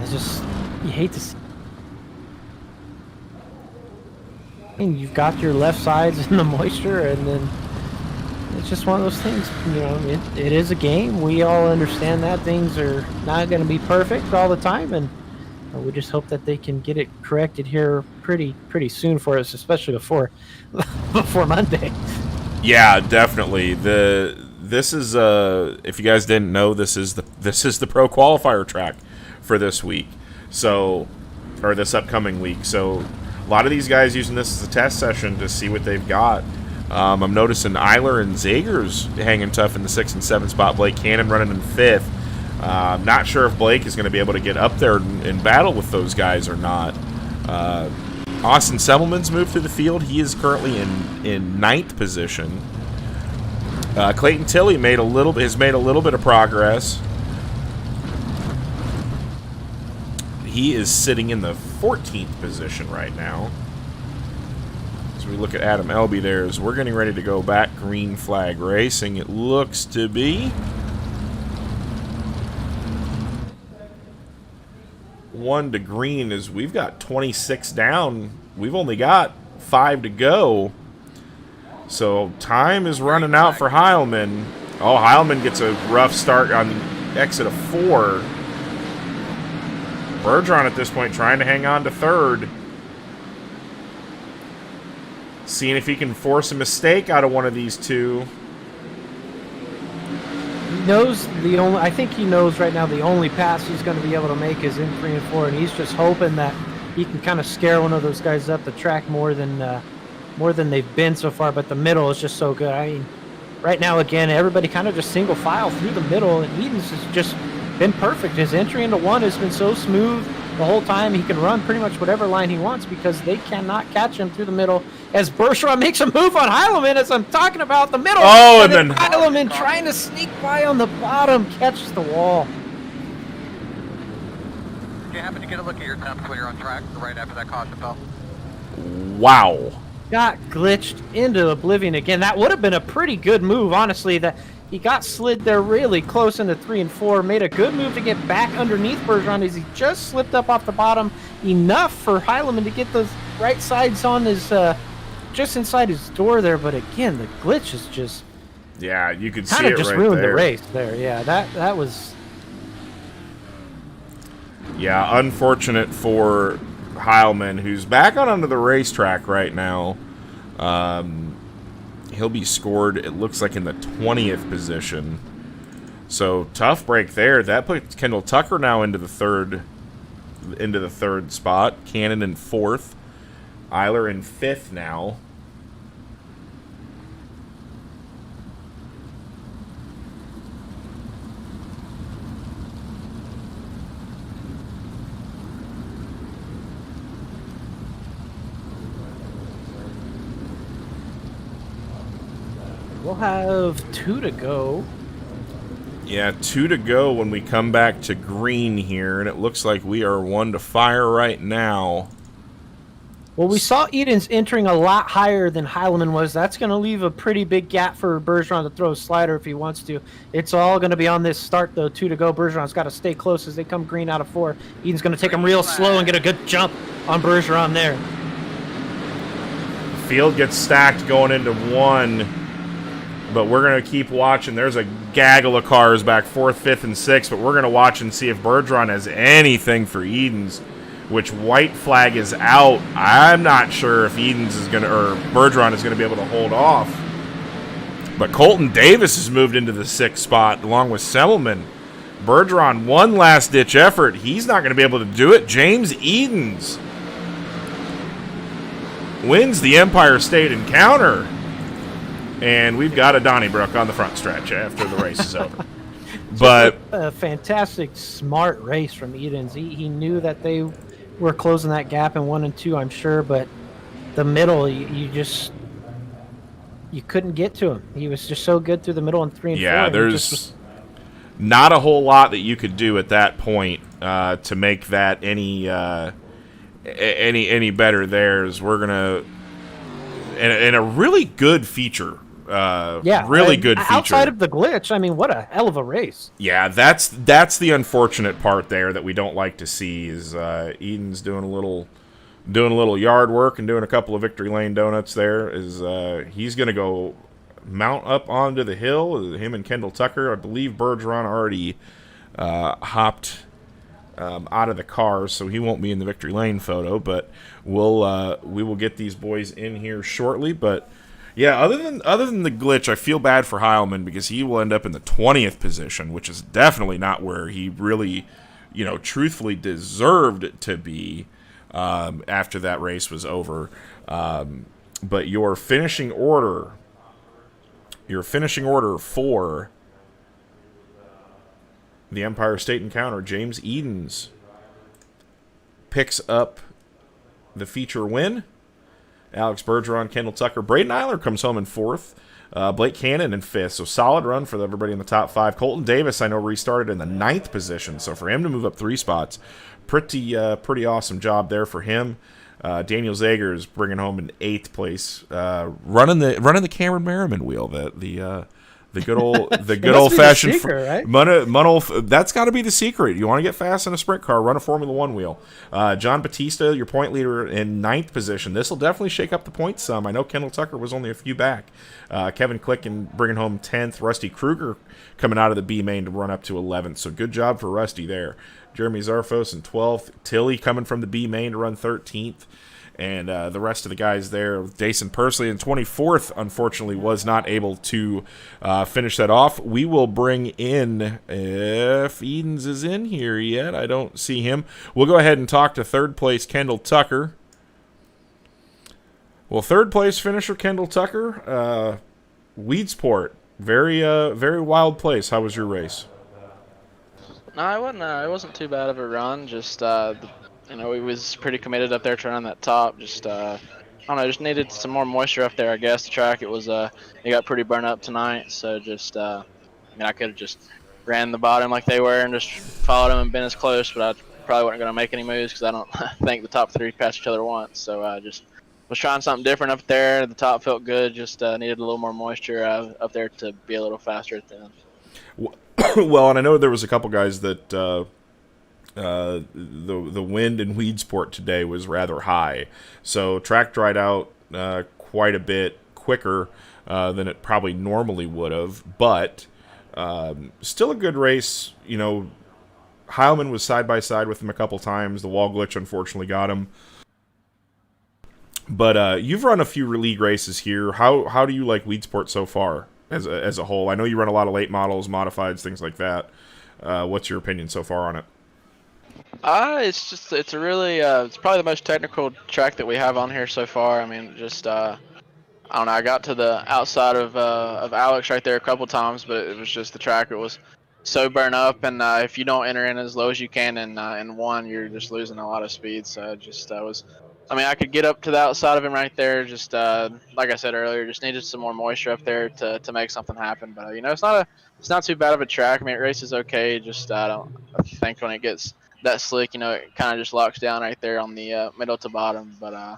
It's just, you hate to see. And you've got your left sides in the moisture, and then it's just one of those things. It is a game. We all understand that things are not going to be perfect all the time, and we just hope that they can get it corrected here pretty soon for us, especially before Monday. Yeah, definitely. This is if you guys didn't know, this is the pro qualifier track for this week. So, or this upcoming week. So a lot of these guys using this as a test session to see what they've got. I'm noticing Eiler and Zager's hanging tough in the 6th and 7th spot. Blake Cannon running in 5th. I'm not sure if Blake is going to be able to get up there in battle with those guys or not. Austin Semmelman's moved through the field. He is currently in 9th position. Clayton Tilley has made a little bit of progress. He is sitting in the 14th position right now. As we look at Adam Elby there, as we're getting ready to go back green flag racing, it looks to be 1 to green, as we've got 26 down. We've only got 5 to go. So time is running out for Heilman. Oh, Heilman gets a rough start on exit of 4. Bergeron at this point trying to hang on to 3rd. Seeing if he can force a mistake out of one of these two. I think he knows right now the only pass he's going to be able to make is in 3 and 4, and he's just hoping that he can kind of scare one of those guys up the track more than they've been so far. But the middle is just so good. I mean, right now again, everybody kind of just single file through the middle, and Edens has just been perfect. His entry into 1 has been so smooth the whole time. He can run pretty much whatever line he wants because they cannot catch him through the middle. As Bergeron makes a move on Heileman, as I'm talking about the middle. Oh, and then Heileman trying to sneak by on the bottom, catches the wall. Do you happen to get a look at your temps when you're on track right after that caution fell? wow. Got glitched into oblivion again. That would have been a pretty good move, honestly. That he got slid there really close into 3 and 4. Made a good move to get back underneath Bergeron as he just slipped up off the bottom enough for Heileman to get those right sides on his just inside his door there. But again, the glitch is just Yeah, you could see it kind of just right ruined there. the race there. Yeah, that was. Yeah, unfortunate for Heilman, who's back onto the racetrack right now. He'll be scored, it looks like, in the 20th position. So tough break there. That puts Kendall Tucker now into the third spot. Cannon in 4th. Eiler in 5th now. We'll have 2 to go. Yeah, 2 to go when we come back to green here, and it looks like we are 1 to fire right now. Well, we saw Edens entering a lot higher than Heileman was. That's going to leave a pretty big gap for Bergeron to throw a slider if he wants to. It's all going to be on this start, though. 2 to go. Bergeron's got to stay close as they come green out of 4. Edens going to take him real slow and get a good jump on Bergeron there. The field gets stacked going into 1, but we're going to keep watching. There's a gaggle of cars back 4th, 5th, and 6th, but we're going to watch and see if Bergeron has anything for Edens. Which white flag is out. I'm not sure if Edens is going to, or Bergeron is going to be able to hold off. But Colton Davis has moved into the 6th spot along with Semmelman. Bergeron, one last ditch effort. He's not going to be able to do it. James Edens wins the Empire State Encounter. And we've got a Donnybrook on the front stretch after the race is over. But a fantastic, smart race from Edens. He knew that they were closing that gap in 1 and 2, I'm sure, but the middle, you couldn't get to him. He was just so good through the middle in 3 and 4. yeah, there's not a whole lot that you could do at that point to make that any better there. As we're gonna and a really good feature. Really good feature. Outside of the glitch, I mean, what a hell of a race. Yeah, that's the unfortunate part there that we don't like to see is Edens doing a little yard work and doing a couple of victory lane donuts there. Is he's going to go mount up onto the hill, him and Kendall Tucker. I believe Bergeron already hopped out of the car, so he won't be in the victory lane photo, but we will get these boys in here shortly. But yeah, other than the glitch, I feel bad for Heilman because he will end up in the 20th position, which is definitely not where he really, truthfully deserved to be. after that race was over. But your finishing order for the Empire State Encounter, James Edens picks up the feature win. Alex Bergeron, Kendall Tucker, Braden Eiler comes home in 4th. Blake Cannon in 5th. So solid run for everybody in the top 5. Colton Davis, I know, restarted in the 9th position. So for him to move up 3 spots, pretty awesome job there for him. Daniel Zager is bringing home in 8th place, running the Cameron Merriman wheel. The good old fashioned secret, right? That's got to be the secret. You want to get fast in a sprint car, run a Formula One wheel. John Batista, your point leader, in 9th position. This will definitely shake up the points some. I know Kendall Tucker was only a few back. Kevin Klicken bringing home 10th. Rusty Kruger coming out of the B main to run up to 11th. So good job for Rusty there. Jeremy Zarfos in 12th. Tilly coming from the B main to run 13th. And the rest of the guys there, Dason Persley in 24th, unfortunately was not able to finish that off. We will bring in, if Edens is in here yet, I don't see him. We'll go ahead and talk to 3rd place Kendall Tucker. Well, 3rd place finisher Kendall Tucker, Weedsport, very wild place. How was your race? No, it wasn't too bad of a run. Just we was pretty committed up there trying on that top. Just I don't know, just needed some more moisture up there. I guess the track it got pretty burnt up tonight. So just I could have just ran the bottom like they were and just followed them and been as close, but I probably wasn't going to make any moves because I don't think the top 3 passed each other once. So I just was trying something different up there. The top felt good. Just needed a little more moisture up there to be a little faster at the end. Well, and I know there was a couple guys that the wind in Weedsport today was rather high, so track dried out quite a bit quicker than it probably normally would have, but still a good race. Heilman was side by side with him a couple times. The wall glitch unfortunately got him, but you've run a few league races here. How do you like Weedsport so far as a whole? I know you run a lot of late models, modifieds, things like that. What's your opinion so far on it? It's a really it's probably the most technical track that we have on here so far. I mean, just I don't know. I got to the outside of Alex right there a couple times, but it was just the track. It was so burnt up, and if you don't enter in as low as you can in one, you're just losing a lot of speed. So just I could get up to the outside of him right there. Just like I said earlier, just needed some more moisture up there to make something happen. But it's not too bad of a track. I mean, it races okay. Just I think when it gets that slick, it kind of just locks down right there on the middle to bottom. But I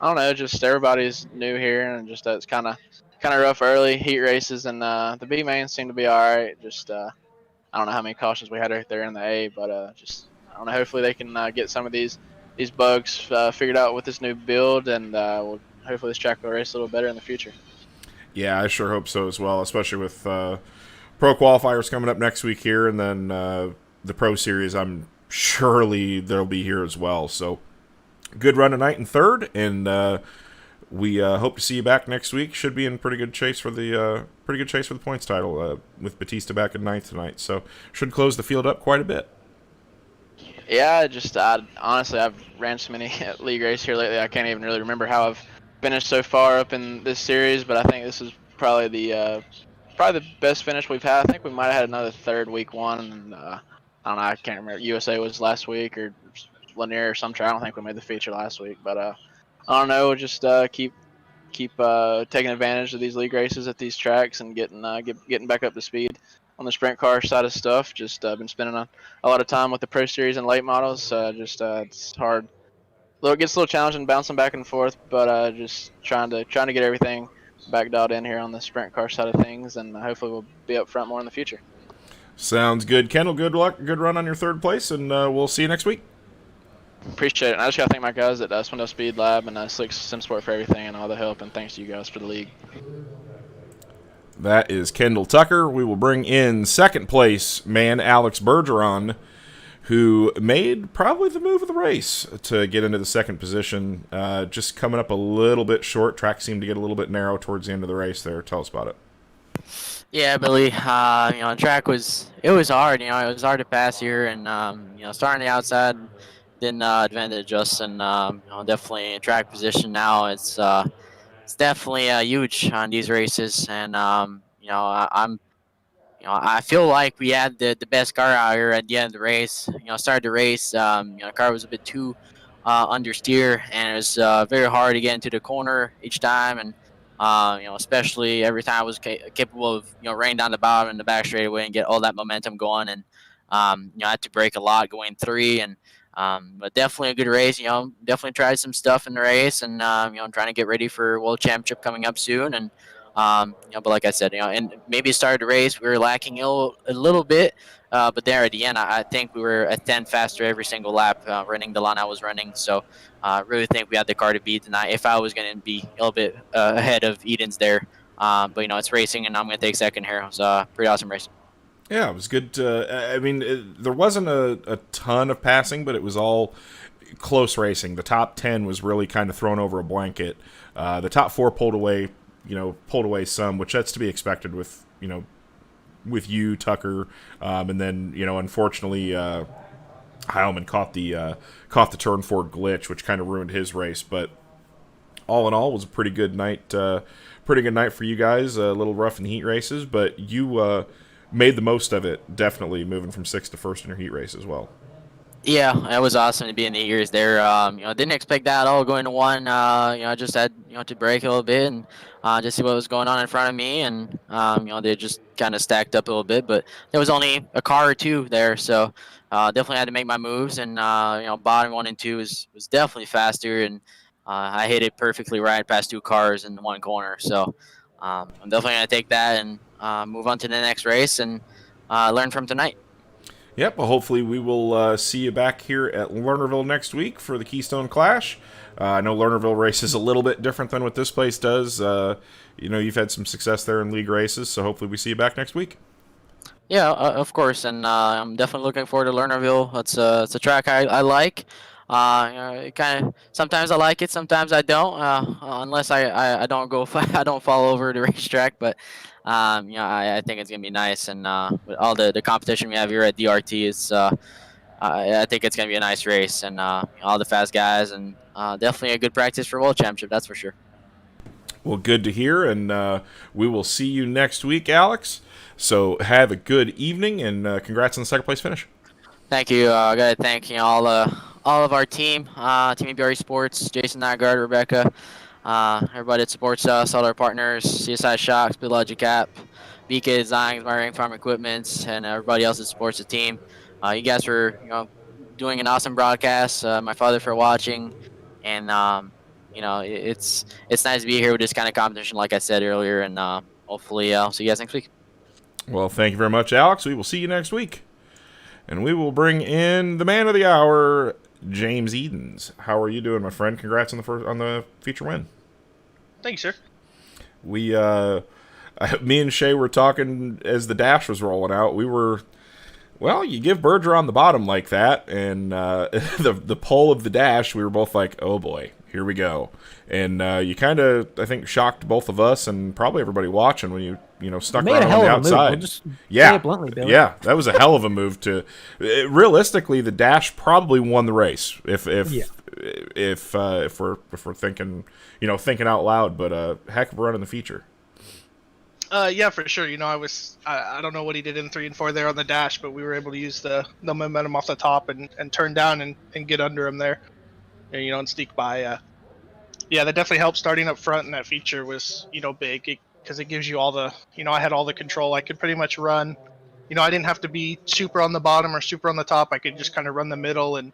don't know, just everybody's new here, and just it's kind of rough early heat races, and the B main seemed to be all right. Just I don't know how many cautions we had right there in the A, but just I don't know. Hopefully they can get some of these bugs figured out with this new build, and hopefully this track will race a little better in the future. Yeah, I sure hope so as well, especially with pro qualifiers coming up next week here, and then the Pro Series. I'm surely they'll be here as well. So good run tonight in 3rd, and we hope to see you back next week. Should be in pretty good chase for the points title with Batista back in 9th tonight. So should close the field up quite a bit. Yeah, just honestly, I've ran so many league races here lately, I can't even really remember how I've finished so far up in this series. But I think this is probably the best finish we've had. I think we might have had another 3rd week 1, and I don't know, I can't remember. USA was last week, or Lanier or some track. I don't think we made the feature last week, but I don't know. Just keep taking advantage of these league races at these tracks and getting back up to speed on the sprint car side of stuff. Just been spending a lot of time with the Pro Series and late models. It's hard. It gets a little challenging bouncing back and forth, but just trying to get everything back dialed in here on the sprint car side of things, and hopefully we'll be up front more in the future. Sounds good. Kendall, good luck. Good run on your 3rd place, and we'll see you next week. Appreciate it. And I just got to thank my guys at Swindell Speed Lab and Slick SimSport for everything and all the help, and thanks to you guys for the league. That is Kendall Tucker. We will bring in 2nd place man Alex Bergeron, who made probably the move of the race to get into the 2nd position. Just coming up a little bit short. Track seemed to get a little bit narrow towards the end of the race there. Tell us about it. Yeah, Billy. The track was hard. It was hard to pass here, and starting the outside, didn't advantage us, and definitely in track position now. It's definitely huge on these races, and I'm I feel like we had the best car out here at the end of the race. Started the race. The car was a bit too understeer, and it was very hard to get into the corner each time. And especially every time I was capable of raining down the bottom and the back straightaway and get all that momentum going. And I had to brake a lot going three, and but definitely a good race. Definitely tried some stuff in the race, and I'm trying to get ready for World Championship coming up soon. And but like I said, and maybe started the race, we were lacking a little bit, but there at the end, I think we were a 10 faster every single lap, running the line I was running. So I really think we had the car to beat tonight. If I was going to be a little bit ahead of Eden's there, but it's racing, and I'm going to take second here. It was a pretty awesome race. Yeah, it was good. I mean, there wasn't a ton of passing, but it was all close racing. The top 10 was really kind of thrown over a blanket. The top 4 pulled away some, which that's to be expected with, with you, Tucker, and then, unfortunately, Heilman caught the turn 4 glitch, which kind of ruined his race. But all in all, it was a pretty good night. Pretty good night for you guys. A little rough in the heat races, but you made the most of it. Definitely moving from 6th to 1st in your heat race as well. Yeah, it was awesome to be in the years there. Didn't expect that at all going to one. I just had to brake a little bit and just see what was going on in front of me, and they just kind of stacked up a little bit. But there was only a car or two there, so definitely had to make my moves. And bottom 1 and 2 was definitely faster, and I hit it perfectly right past 2 cars in one corner. So I'm definitely gonna take that and move on to the next race and learn from tonight. Yep, well, hopefully we will see you back here at Lernerville next week for the Keystone Clash. I know Lernerville race is a little bit different than what this place does. You've had some success there in league races, so hopefully we see you back next week. Yeah, of course, and I'm definitely looking forward to Lernerville. It's a track I like. Kind of sometimes I like it, sometimes I don't. Unless I don't go I don't fall over the racetrack, but I think it's gonna be nice, and with all the competition we have here at DRT, I think it's gonna be a nice race, and all the fast guys, and definitely a good practice for World Championship. That's for sure. Well, good to hear, and we will see you next week, Alex. So have a good evening, and congrats on the second place finish. Thank you. I gotta thank all of our team, Team BRE Sports, Jason Nygaard, Rebecca, everybody that supports us, all our partners, CSI Shocks, Blue Logic App, BK Designs, My Ring Farm Equipment, and everybody else that supports the team. You guys for doing an awesome broadcast. My father for watching, and it's nice to be here with this kind of competition, like I said earlier, and hopefully I'll see you guys next week. Well, thank you very much, Alex. We will see you next week. And we will bring in the man of the hour, James Edens. How are you doing, my friend? Congrats on the feature win. Thanks, sir. We me and Shay were talking as the dash was rolling out. We were, well, you give Berger on the bottom like that, and the pole of the dash, we were both like, oh boy, here we go. And you kind of, I think, shocked both of us and probably everybody watching when you stuck Made a around hell on the of a move. outside. We'll just Yeah, say it bluntly, Billy. yeah, that was a hell of a move. Realistically, the dash probably won the race if we're thinking thinking out loud. But heck of a run in the feature. Yeah, for sure. I don't know what he did in 3 and 4 there on the dash, but we were able to use the momentum off the top and turn down and get under him there, and sneak by. Yeah, that definitely helped. Starting up front in that feature was big because it gives you all the I had all the control. I could pretty much run. I didn't have to be super on the bottom or super on the top. I could just kind of run the middle and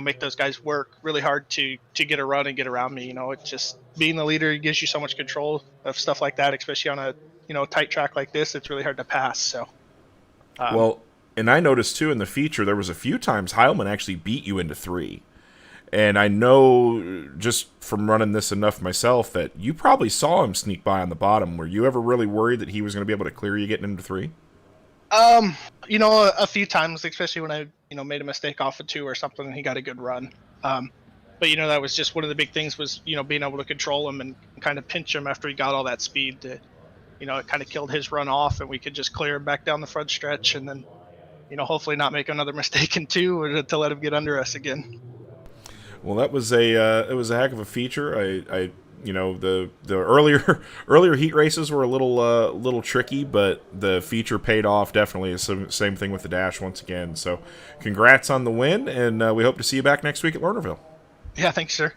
make those guys work really hard to get a run and get around me. It's just being the leader gives you so much control of stuff like that, especially on a tight track like this. It's really hard to pass. So well, and I noticed too in the feature there was a few times Heilman actually beat you into 3. And I know just from running this enough myself that you probably saw him sneak by on the bottom. Were you ever really worried that he was going to be able to clear you getting into 3? A few times, especially when I made a mistake off of 2 or something and he got a good run. But that was just one of the big things was being able to control him and kind of pinch him after he got all that speed. It kind of killed his run off, and we could just clear him back down the front stretch, and then hopefully not make another mistake in 2 or to let him get under us again. Well, that was it was a heck of a feature. I you know, the earlier heat races were a little tricky, but the feature paid off definitely. Same thing with the dash once again. So, congrats on the win, and we hope to see you back next week at Lernerville. Yeah, thanks, sir.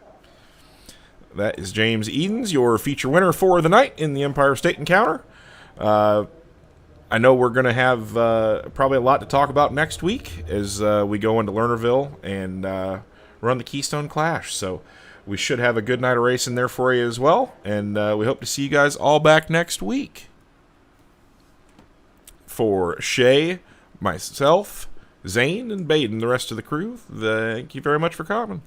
That is James Edens, your feature winner for the night in the Empire State Encounter. I know we're going to have probably a lot to talk about next week as we go into Lernerville and run the Keystone Clash. So we should have a good night of racing there for you as well. And we hope to see you guys all back next week. For Shay, myself, Zane, and Baden, the rest of the crew, thank you very much for coming.